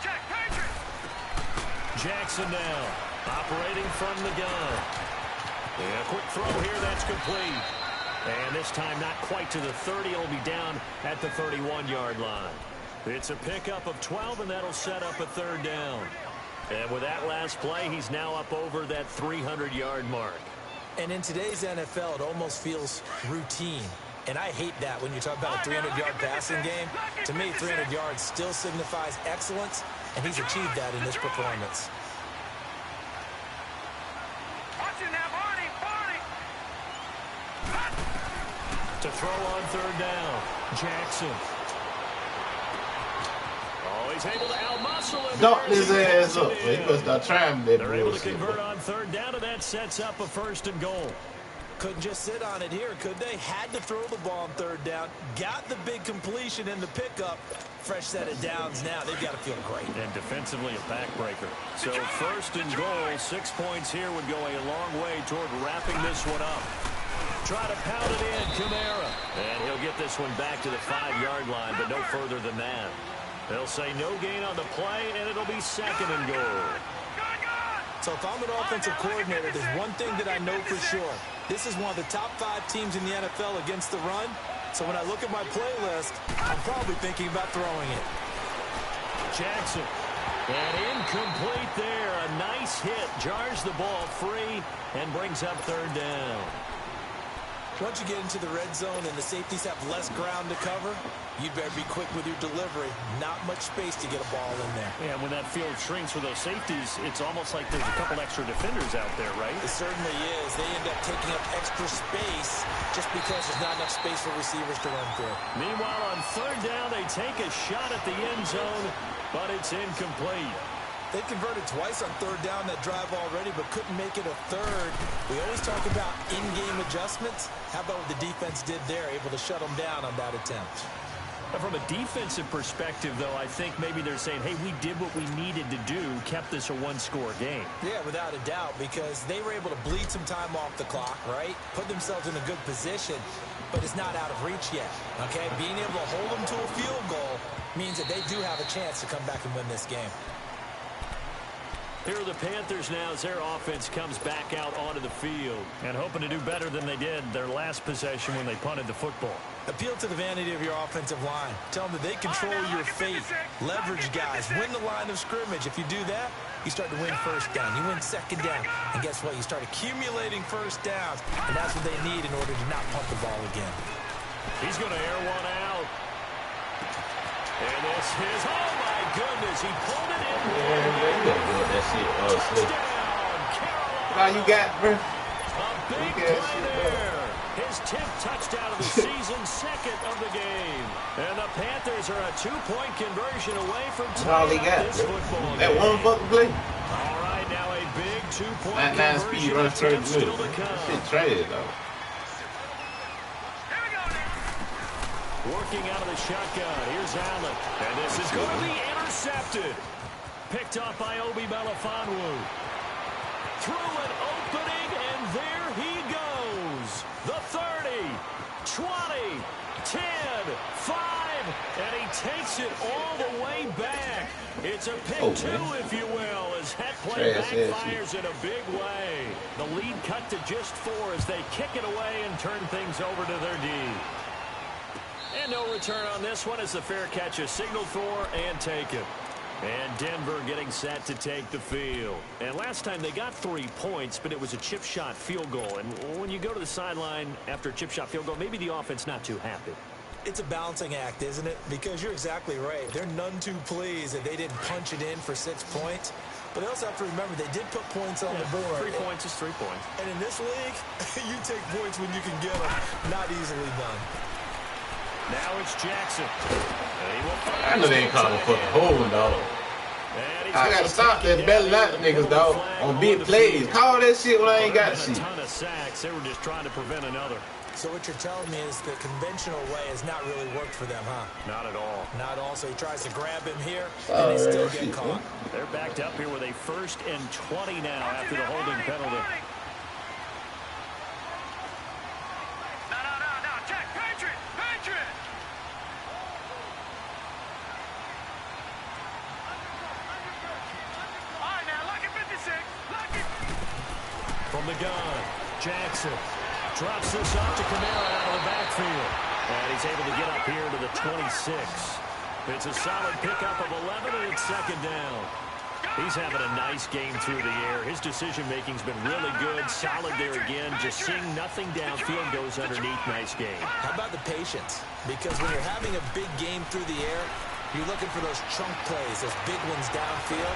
check, Patriots! Jackson now, operating from the gun. Yeah, quick throw here, that's complete. And this time not quite to the 30. It'll be down at the 31-yard line. It's a pickup of 12, and that'll set up a 3rd down. And with that last play, he's now up over that 300-yard mark. And in today's NFL, it almost feels routine. And I hate that when you talk about a 300-yard passing game. To me, 300 yards still signifies excellence, and he's achieved that in this performance. Watch it now, Barney! To throw on 3rd down, Jackson. Oh, he's able to outmuscle him. Dump his ass up. He must start trying that. They're able to convert on 3rd down, and that sets up a 1st and goal. Couldn't just sit on it here, could they? Had to throw the ball on 3rd down. Got the big completion in the pickup. Fresh set of downs now. They've got to feel great. And defensively a backbreaker. So 1st and goal, 6 points here would go a long way toward wrapping this one up. Try to pound it in, Kamara. And he'll get this one back to the 5-yard line, but no further than that. They'll say no gain on the play, and it'll be 2nd and goal. So if I'm an offensive coordinator, there's one thing that I know for sure. This is one of the top 5 teams in the NFL against the run. So when I look at my playlist, I'm probably thinking about throwing it. Jackson. And incomplete there. A nice hit. Jars the ball free and brings up 3rd down. Once you get into the red zone and the safeties have less ground to cover, you'd better be quick with your delivery. Not much space to get a ball in there. Yeah, when that field shrinks for those safeties, it's almost like there's a couple extra defenders out there, right? It certainly is. They end up taking up extra space just because there's not enough space for receivers to run through. Meanwhile, on 3rd down, they take a shot at the end zone, but it's incomplete. They converted twice on 3rd down that drive already, but couldn't make it a 3rd. We always talk about in-game adjustments. How about what the defense did there, able to shut them down on that attempt? From a defensive perspective, though, I think maybe they're saying, hey, we did what we needed to do, kept this a 1-score game. Yeah, without a doubt, because they were able to bleed some time off the clock, right? Put themselves in a good position, but it's not out of reach yet, okay? Being able to hold them to a field goal means that they do have a chance to come back and win this game. Here are the Panthers now as their offense comes back out onto the field and hoping to do better than they did their last possession when they punted the football. Appeal to the vanity of your offensive line. Tell them that they control your fate. Leverage guys. Win the line of scrimmage. If you do that, you start to win 1st down. You win 2nd down. And guess what? You start accumulating 1st downs. And that's what they need in order to not pump the ball again. He's going to air one out. And this is, oh my goodness, he pulled it in. That shit. Now you got, bro. A big play there. His 10th touchdown of the season, 2nd of the game. And the Panthers are a 2-point conversion away from tying this football game. That one fucking play. All right, now a big 2-point 9 speed run straight middle. That shit traded though. Working out of the shotgun. Here's Allen. And this is going to be intercepted. Picked off by Obi Melifonwu. Through an opening, and there he goes. The 30. 20, 10, 5, and he takes it all the way back. It's a pick two, if you will, as that play backfires in a big way. The lead cut to just 4 as they kick it away and turn things over to their D. And no return on this one as the fair catch is signaled for and taken. And Denver getting set to take the field. And last time they got 3 points, but it was a chip shot field goal. And when you go to the sideline after a chip shot field goal, maybe the offense not too happy. It's a balancing act, isn't it? Because you're exactly right. They're none too pleased that they didn't punch it in for 6 points. But they also have to remember they did put points on the board. 3 points is 3 points. And in this league, you take points when you can get them. Not easily done. Now it's Jackson. I know they ain't calling a fucking holding, dog. I gotta stop that belly out niggas, dog. On big plays. Call that shit when I ain't got shit. A ton of sacks. They were just trying to prevent another. So what you're telling me is the conventional way has not really worked for them, huh? Not at all. Not at all. So he tries to grab him here, and they still get caught. They're backed up here with a 1st and 20 now after the holding penalty. From the gun, Jackson drops this up to Kamara out of the backfield. And he's able to get up here to the 26. It's a solid pickup of 11, and it's 2nd down. He's having a nice game through the air. His decision-making's been really good. Solid there again. Just seeing nothing downfield, goes underneath. Nice game. How about the patience? Because when you're having a big game through the air, you're looking for those chunk plays, those big ones downfield.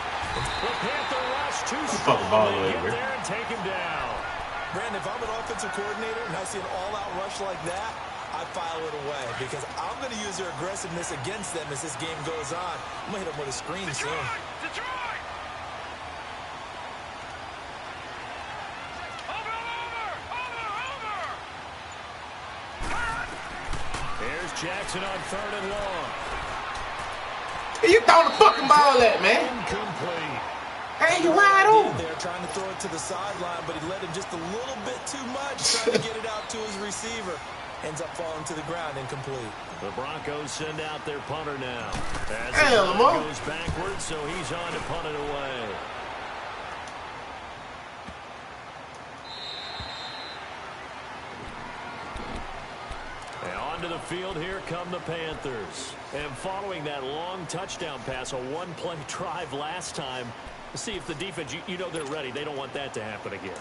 The Panther rush too strong. Get there and take him down. Brandon, if I'm an offensive coordinator and I see an all-out rush like that, I file it away because I'm going to use their aggressiveness against them as this game goes on. I'm going to hit them with a screen soon. Detroit! Over! There's Jackson on 3rd and long. Hey, you throwing the fucking ball at, man? Incomplete. Hey, you wide open. They're trying to throw it to the sideline, but he let him just a little bit too much, trying to get it out to his receiver. Ends up falling to the ground, incomplete. The Broncos send out their punter now. As the ball goes backwards, so he's on to punt it away. And onto the field, here come the Panthers. And following that long touchdown pass, a one-play drive last time, see if the defense, you know they're ready. They don't want that to happen again.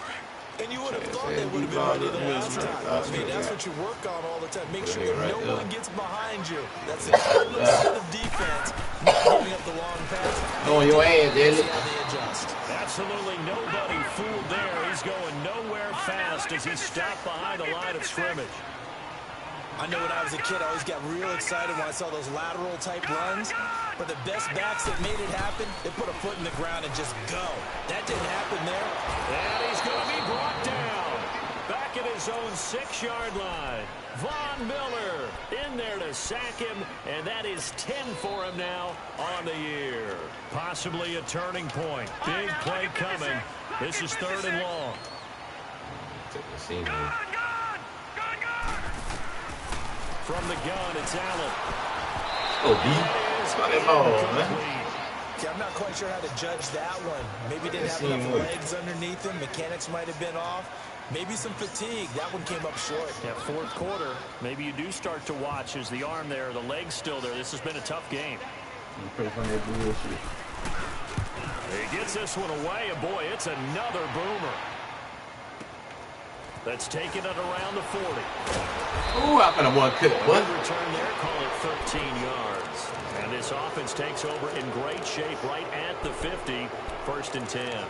And you would have thought they would have been ready the last time. I mean, that's what you work on all the time. Make sure that no one gets behind you. That's the whole set of defense. Not giving up the long pass. On your ass, Elliot. They adjust. Absolutely nobody fooled there. He's going nowhere fast as he's stopped behind the line of scrimmage. I know when I was a kid, I always got real excited when I saw those lateral-type runs. But the best backs that made it happen, they put a foot in the ground and just go. That didn't happen there. And he's going to be brought down. Back at his own 6-yard line. Von Miller in there to sack him, and that is 10 for him now on the year. Possibly a turning point. Big play coming. This is 3rd and long. From the gun, it's Allen. I'm not quite sure how to judge that one. Maybe didn't have enough legs underneath him. Mechanics might have been off. Maybe some fatigue. That one came up short. Yeah, 4th quarter. Maybe you do start to watch as the arm there, the leg's still there. This has been a tough game. He gets this one away, and boy, it's another boomer. That's taken it around the 40. Ooh, I'm gonna one cut. What? Return there, call it 13 yards. And this offense takes over in great shape right at the 50. 1st and 10.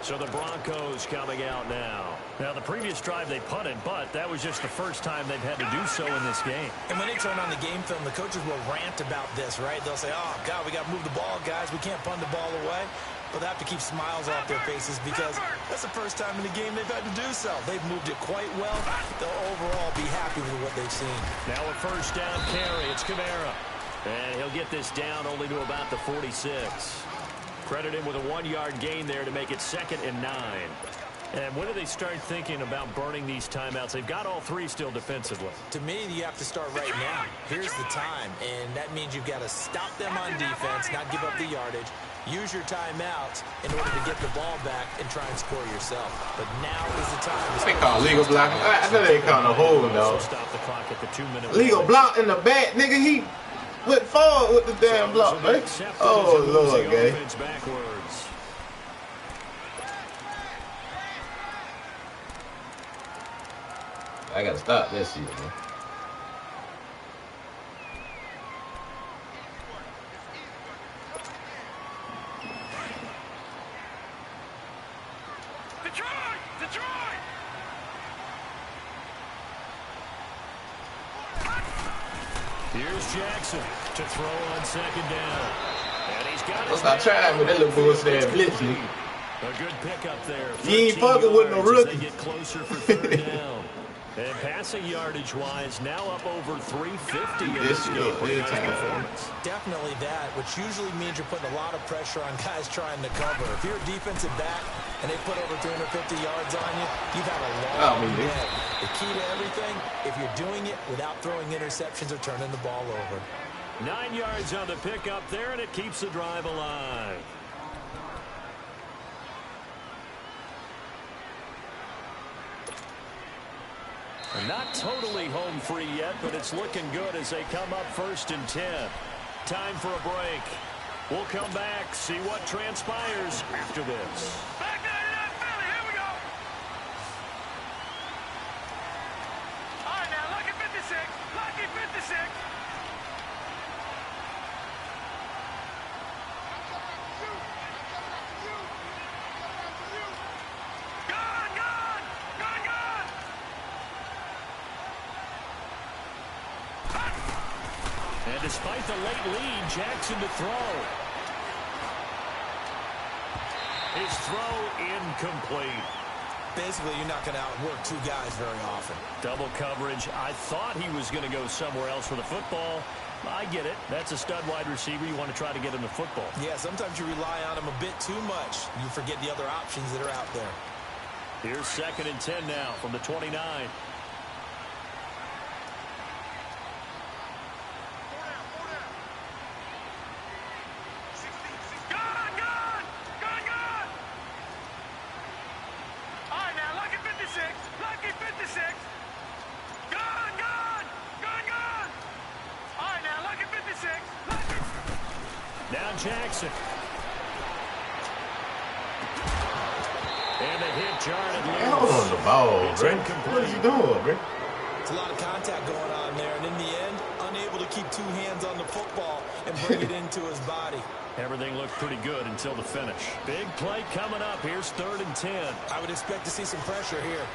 So the Broncos coming out now. Now, the previous drive they punted, but that was just the first time they've had to do so in this game. And when they turn on the game film, the coaches will rant about this, right? They'll say, oh, God, we got to move the ball, guys. We can't punt the ball away. But they have to keep smiles off their faces because that's the first time in the game they've had to do so. They've moved it quite well. They'll overall be happy with what they've seen. Now a 1st down carry. It's Kamara. And he'll get this down only to about the 46. Credit him with a 1-yard gain there to make it 2nd and 9. And when do they start thinking about burning these timeouts? They've got all three still defensively. To me, you have to start right now. Here's the time, and that means you've got to stop them on defense, not give up the yardage. Use your timeouts in order to get the ball back and try and score yourself. But now is the time. They call legal block. I know they call a hold, though. Stop the clock at the 2-minute legal block in the back, nigga. He went forward with the damn block, right? Oh, Lord, gang. I gotta stop that shit, man. Detroit! Here's Jackson to throw on second down. And he's got Let's not trying with that little bullshit there, blitzing. A good pickup there. You ain't fucking with no rookie. They get closer for third down. And passing yardage-wise, now up over 350 in this game. Pretty nice performance. Definitely that, which usually means you're putting a lot of pressure on guys trying to cover. If you're a defensive back and they put over 350 yards on you, you've had a long day. The key to everything, if you're doing it without throwing interceptions or turning the ball over. 9 yards on the pickup there, and it keeps the drive alive. Not totally home free yet, but it's looking good as they come up 1st and 10. Time for a break. We'll come back, see what transpires after this. Back there in that Philly. Here we go. All right, now, lucky 56. Lucky 56. And despite the late lead, Jackson to throw. His throw incomplete. Basically, you're not going to outwork two guys very often. Double coverage. I thought he was going to go somewhere else for the football. I get it. That's a stud wide receiver. You want to try to get him the football. Yeah, sometimes you rely on him a bit too much. You forget the other options that are out there. Here's 2nd and 10 now from the 29. Jackson. And a hit jarred loose. Hold on the ball, Rick. What is he doing, Rick? It's a lot of contact going on there, and in the end, unable to keep two hands on the football and bring it into his body. Everything looked pretty good until the finish. Big play coming up. Here's 3rd and 10. I would expect to see some pressure here.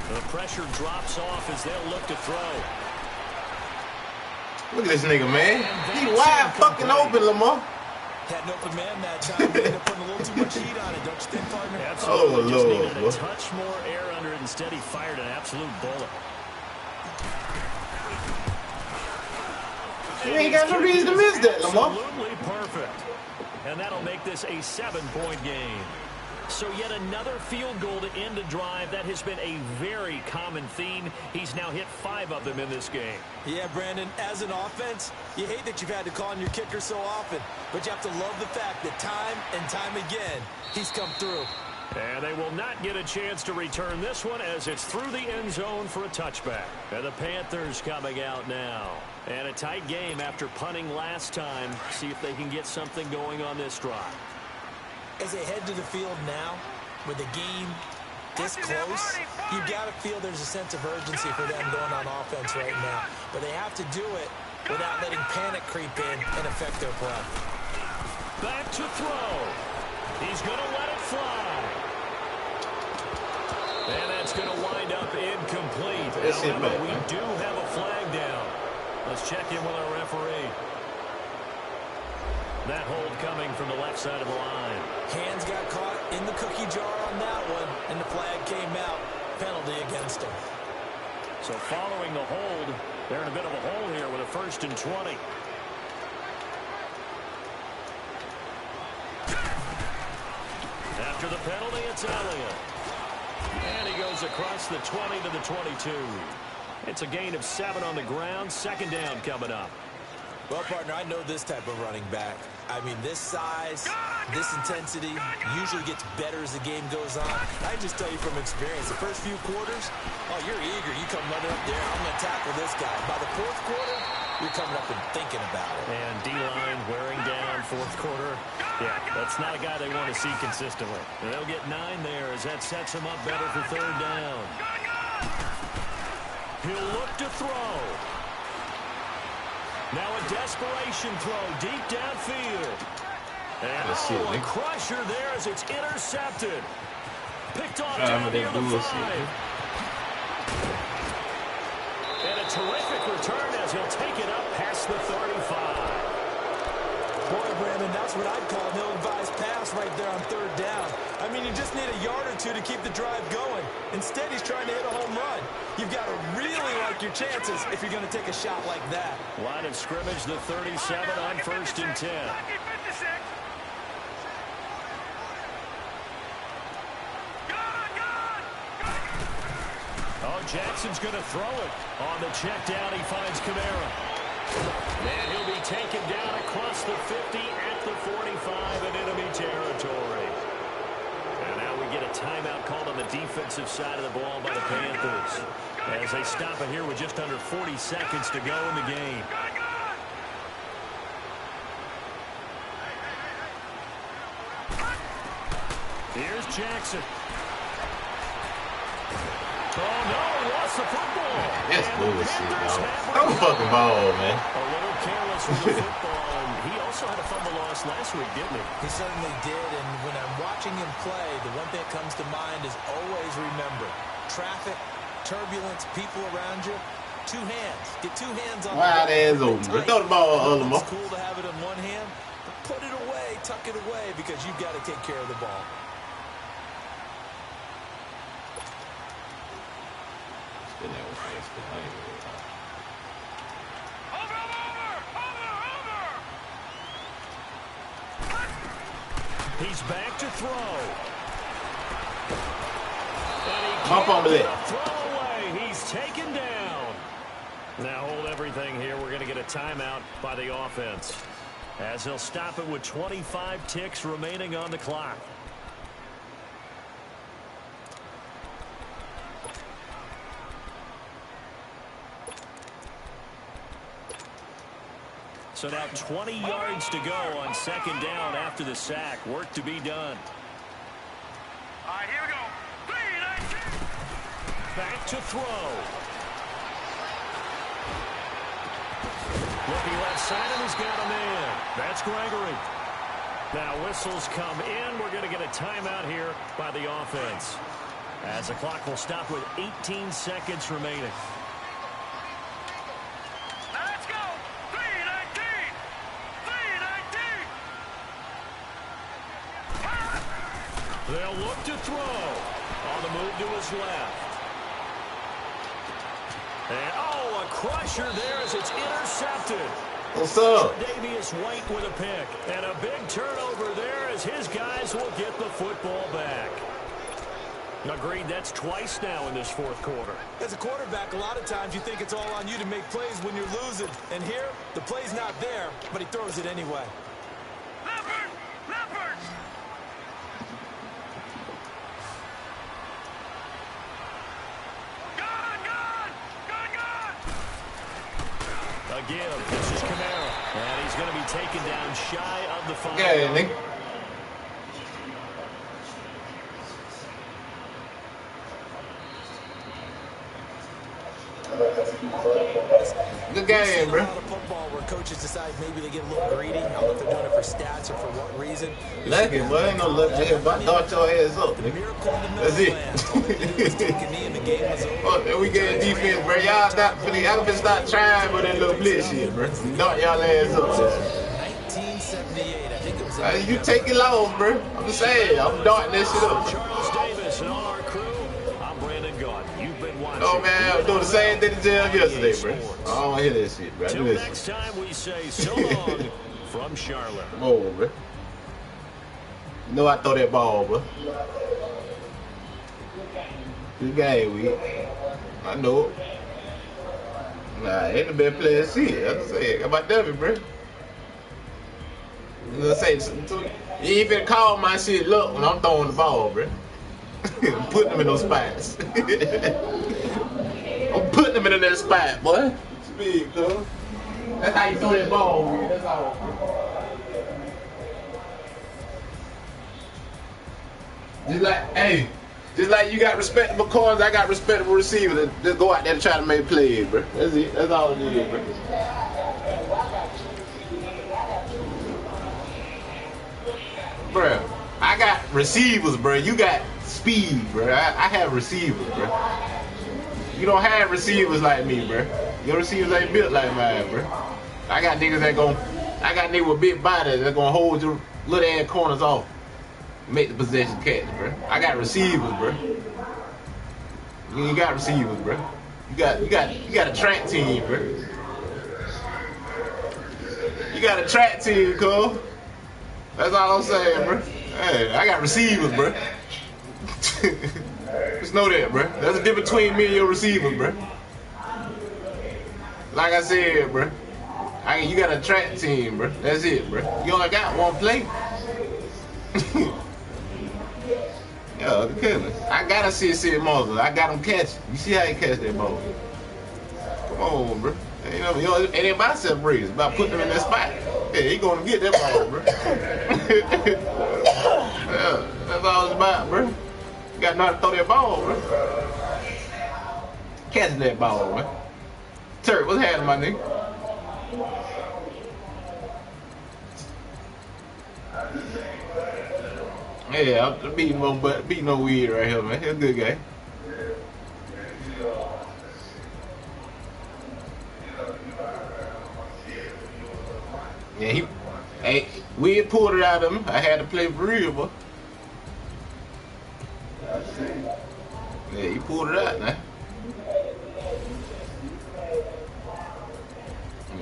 The pressure drops off as they'll look to throw. Look at this nigga, man. He wide fucking open, Lamar. Had an open man that time. They ended up putting a little too much heat on it, don't you think, partner? Absolutely. Oh, just Lord, needed a touch more air under it. Instead, he fired an absolute bullet. You ain't got no reason to miss that, Lamar. Absolutely perfect. And that'll make this a 7-point game. So yet another field goal to end a drive. That has been a very common theme. He's now hit 5 of them in this game. Yeah, Brandon, as an offense, you hate that you've had to call on your kicker so often, but you have to love the fact that time and time again, he's come through. And they will not get a chance to return this one as it's through the end zone for a touchback. And the Panthers coming out now. And a tight game after punting last time. See if they can get something going on this drive. As they head to the field now, with the game this close, you've got to feel there's a sense of urgency for them going on offense right now. But they have to do it without letting panic creep in and affect their play. Back to throw. He's going to let it fly. And that's going to wind up incomplete. However, we do have a flag down. Let's check in with our referee. That hold coming from the left side of the line. Hands got caught in the cookie jar on that one, and the flag came out. Penalty against him. So following the hold, They're in a bit of a hole here with a 1st and 20. After the penalty, it's Elliott. And he goes across the 20 to the 22. It's a gain of 7 on the ground. 2nd down coming up. Well, partner, I know this type of running back. I mean, this size, this intensity usually gets better as the game goes on. I just tell you from experience, the first few quarters, oh, you're eager. You come running up there, I'm going to tackle this guy. By the 4th quarter, you're coming up and thinking about it. And D-line wearing down 4th quarter. Yeah, that's not a guy they want to see consistently. And they'll get 9 there as that sets him up better for 3rd down. He'll look to throw. Now a desperation throw deep downfield. And a crusher there as it's intercepted. Picked off down near the 5. And a terrific return as he'll take it up past the 35. Boy, Brandon, that's what I'd call an ill-advised pass right there on 3rd down. I mean, you just need a yard or 2 to keep the drive going. Instead, he's trying to hit a home run. You've got to really like your chances if you're going to take a shot like that. Line of scrimmage, the 37 on 1st and 10. Oh, Jackson's going to throw it. On the check down, he finds Kamara. And he'll be taken down across the 50 at the 45 in enemy territory. And now we get a timeout called on the defensive side of the ball by the Panthers as they stop it here with just under 40 seconds to go in the game. Here's Jackson. Oh, no, he lost the football. That's bullshit, dog. I'm a fucking ball, man. A little careless with the football, and he also had a fumble loss last week, didn't he? He certainly did, and when I'm watching him play, the one thing that comes to mind is always remember, traffic, turbulence, people around you, 2 hands. Get 2 hands on the ball. Hands open. Throw the ball on them. It's cool to have it in one hand, but put it away, tuck it away, because you've got to take care of the ball. He's back to throw. Throw away. He's taken down. Now hold everything here. We're going to get a timeout by the offense as they'll stop it with 25 ticks remaining on the clock. So now 20 yards to go on 2nd down after the sack. Work to be done. All right, here we go. 3, 19. Back to throw. Looking left side, and he's got him in. That's Gregory. Now whistles come in. We're going to get a timeout here by the offense as the clock will stop with 18 seconds remaining. They'll look to throw. On the move to his left. And, oh, a crusher there as it's intercepted. What's up? Davius White with a pick. And a big turnover there as his guys will get the football back. Agreed, that's twice now in this 4th quarter. As a quarterback, a lot of times you think it's all on you to make plays when you're losing. And here, the play's not there, but he throws it anyway. Leopard! Leopard! Again, this is Kamara. And he's going to be taken down shy of the 5. Okay, Nick. Good game, bro. Football where coaches decide maybe they get a little greedy. I don't know if they're doing it for stats or for what reason. Lucky, boy. Ain't no luck to him. But dart your ass up, nigga. That's it. Fuck, we get defense, bro. Y'all stop trying with that little blitz shit, bro. Dart y'all ass up. 1978. I think it was. You take it long, bro. I'm just saying. I'm darting that shit up. Charles Davis and all our crew. I'm I'm Brandon Gaudin. You've been watching. Oh, man, I'm doing the same thing to Jam yesterday, bro. I don't want to hear that shit, bro. Till next time, we say so long from Charlotte. Come on, bro. You know I throw that ball, bro. Good game, Wigg. I know it. Nah, ain't the best player shit. I'm just saying. How about that, bro? You know, say something to you. You ain't finna call my shit luck when I'm throwing the ball, bro. I'm putting them in those spots. I'm putting them in that spot, boy. Speed, cuz. That's how you throw that ball, man. That's all. Just like, hey, just like you got respectable corners, I got respectable receivers. Just go out there and try to make plays, bro. That's it. That's all it is, bro. Bro, I got receivers, bro. You got speed, bro. I have receivers, bro. You don't have receivers like me, bro. Your receivers ain't built like mine, bro. I got niggas with big bodies that gonna hold your little ass corners off. Make the possession catch, bro. I got receivers, bro. You ain't got receivers, bro. You got a track team, bro. You got a track team, cuz. That's all I'm saying, bro. Hey, I got receivers, bro. Just know that, bro. There's a difference between me and your receivers, bro. Like I said, bro. You got a track team, bro. That's it, bro. You only got one play. Yo, I gotta see Moses. I got him catching. You see how he catch that ball? Come on, bro. You know, it ain't about separation. It's about putting him in that spot. Yeah, he gonna get that ball, bro. Yeah, that's all it's about, bro. You gotta know how to throw that ball, bro. Catching that ball, bro. Turk, what's happening, my nigga? Yeah, I'm beating no Wigg right here, man. He's a good guy. Yeah, Wigg pulled it out of him. I had to play for real, boy. Yeah, he pulled it out now.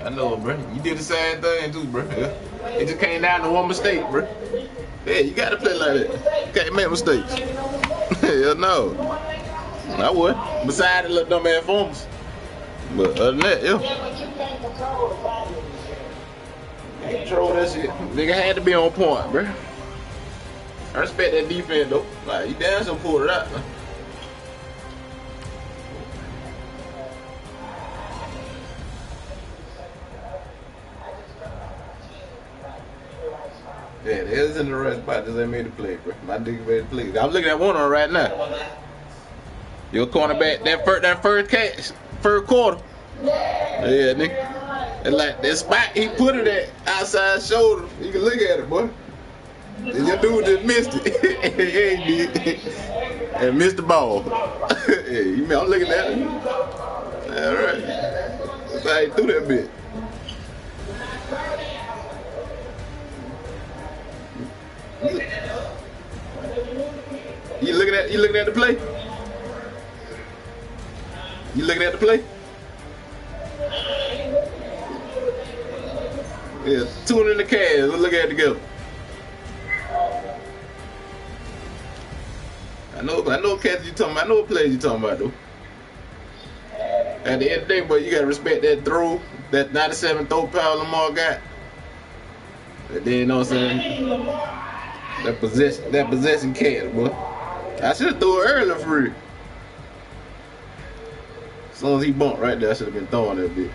I know, bro. You did the same thing too, bro. Yeah. It just came down to one mistake, bro. Yeah, you gotta play like that. You can't make mistakes. Hell no. I would. Besides the little dumb ass fumbles. But other than that, yeah. Control that shit. Nigga had to be on point, bro. I respect that defense though. Like, you damn sure pulled it out, man. Yeah, there's in the right spot. Just ain't made the play, bro. My nigga made the play. I'm looking at one on right now. Your cornerback, that first catch, first quarter. Yeah, nigga. And like that spot he put it at outside shoulder. You can look at it, boy. And your dude just missed it. Yeah, he did. And missed the ball. Yeah, you mean I'm looking at it. All right. That's how he threw that bit. You looking at the play? You looking at the play? Yeah, tune in the cast. We'll look at it together. I know catches you talking about. I know what plays you talking about though. At the end of the day, but you gotta respect that throw, that 97 throw power Lamar got. And then you know what I'm saying? That possession catch, boy. I should have threw it earlier for real. As soon as he bumped right there, I should have been throwing that bit.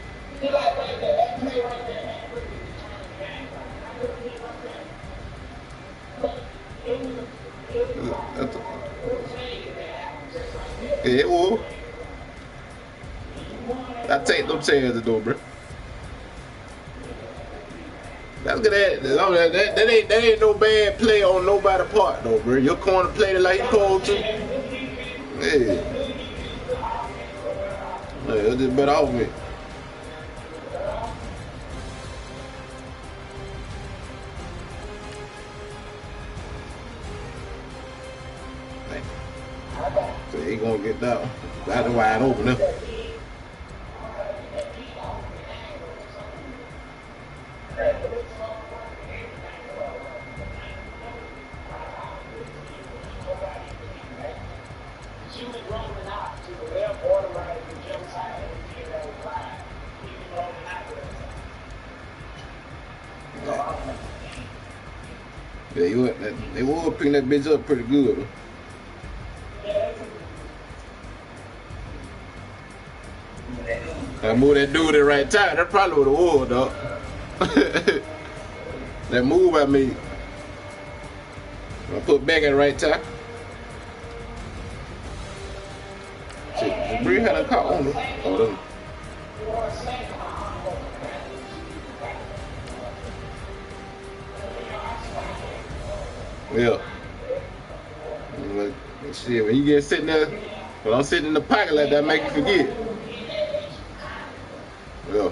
Yeah, well, I take them chances though, bro. That's good at it. That ain't no bad play on nobody's part though, bro. Your corner played it like he supposed to. Yeah. Yeah, it was just better off me. So he gonna get down. That's wide open now. Yeah, they were picking that bitch up pretty good. I moved that dude at the right time. That probably would have won, dog. That move I made. I put back at the right time. Shit, Bree had a call on me. Oh, yeah. Shit, when you get sitting there, when I'm sitting in the pocket like that, make you forget. Yeah.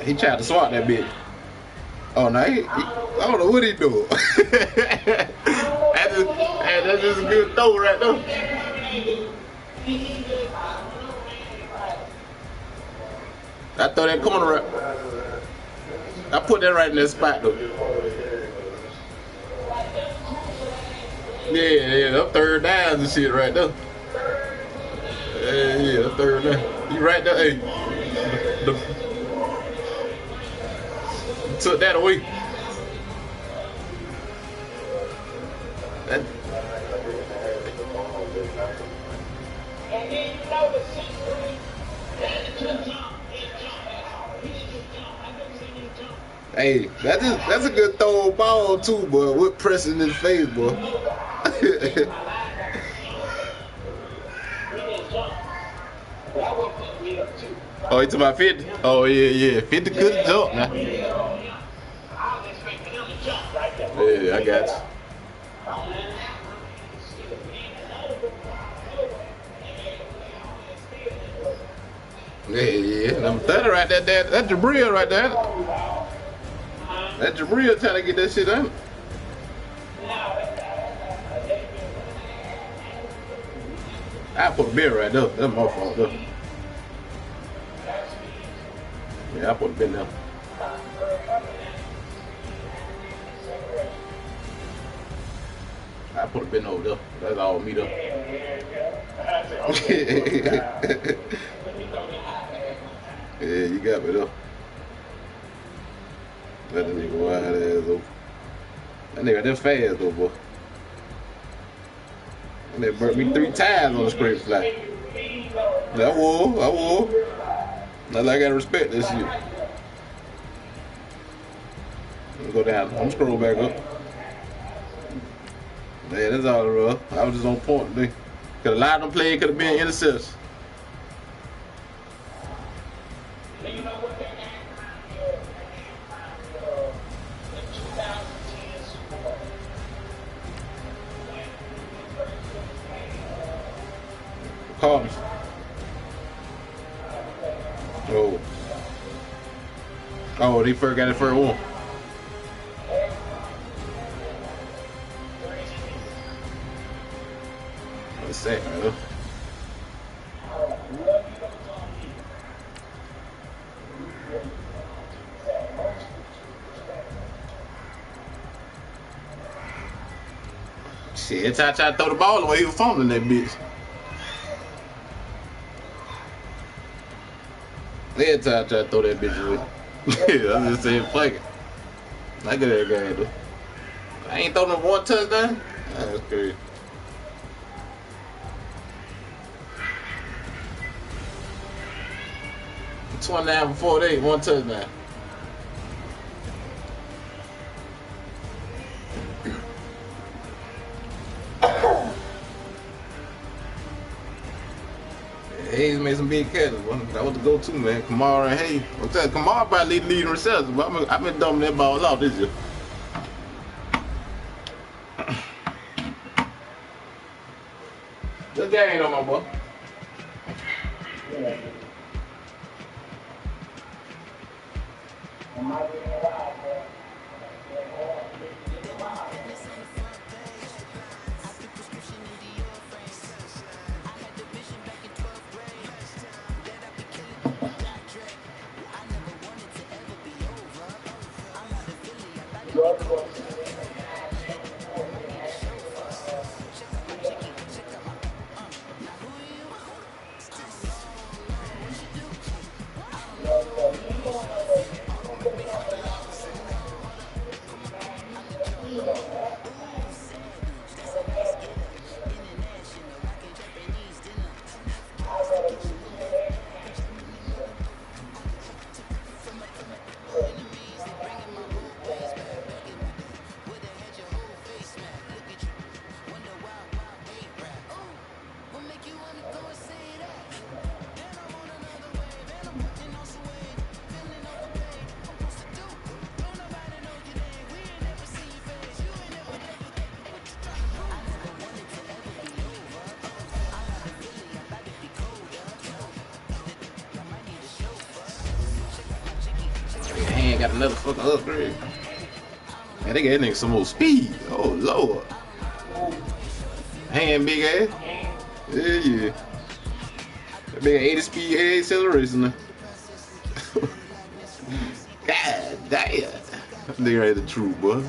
He tried to swat that bitch. Oh, no, I don't know what he doing. That's just a good throw right there. I throw that corner right. I put that right in that spot though. Yeah, them third downs and shit right there. Yeah, third down. You right there, hey. Took that away. Hey, that's a good throw ball too, boy. With pressing in his face, boy. Oh, you talking about 50? Oh yeah. 50 could jump now. Yeah, I got you. Yeah. Number 30 right there. That's Jabril right there. That's Jabril trying to get that shit done. I put a beer right there. That's my fault though. Yeah, I put a bin there. I put a bin over there. That's all me though. Yeah, you got me though. That nigga wild ass though. That nigga that fast though, boy. That nigga burnt me 3 times on the straight fly. I will. Now I gotta respect this shit. Let's go down. I'm scroll back up. Yeah, that's all rough. I was just on point today. Cause a lot of them plays could have been interceptions. Cardinals. Oh, they first got the first one. What's that, man? Shit, Ty tried to throw the ball away. He was fumbling that bitch. Yeah, Ty tried to throw that bitch away. Yeah, I'm just saying, fuck it. I get that guy though. I ain't throwing no 1 touchdown. That's crazy. It's 29 before they 1 touchdown. Hayes made some big catches, boy. That was the go-to, man. Kamara and Hayes. I'm telling you, Kamara probably leading receptions, but I've been dumping that ball out this year. This game ain't on my boy. Got another fucking upgrade. Man, they got that nigga some more speed. Oh lord. Hand big ass. Yeah. That big 80 speed 80 acceleration now. God damn. That nigga ain't the truth, boy.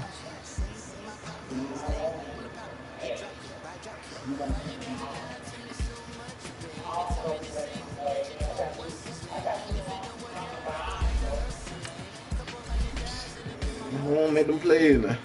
I won't make them play now.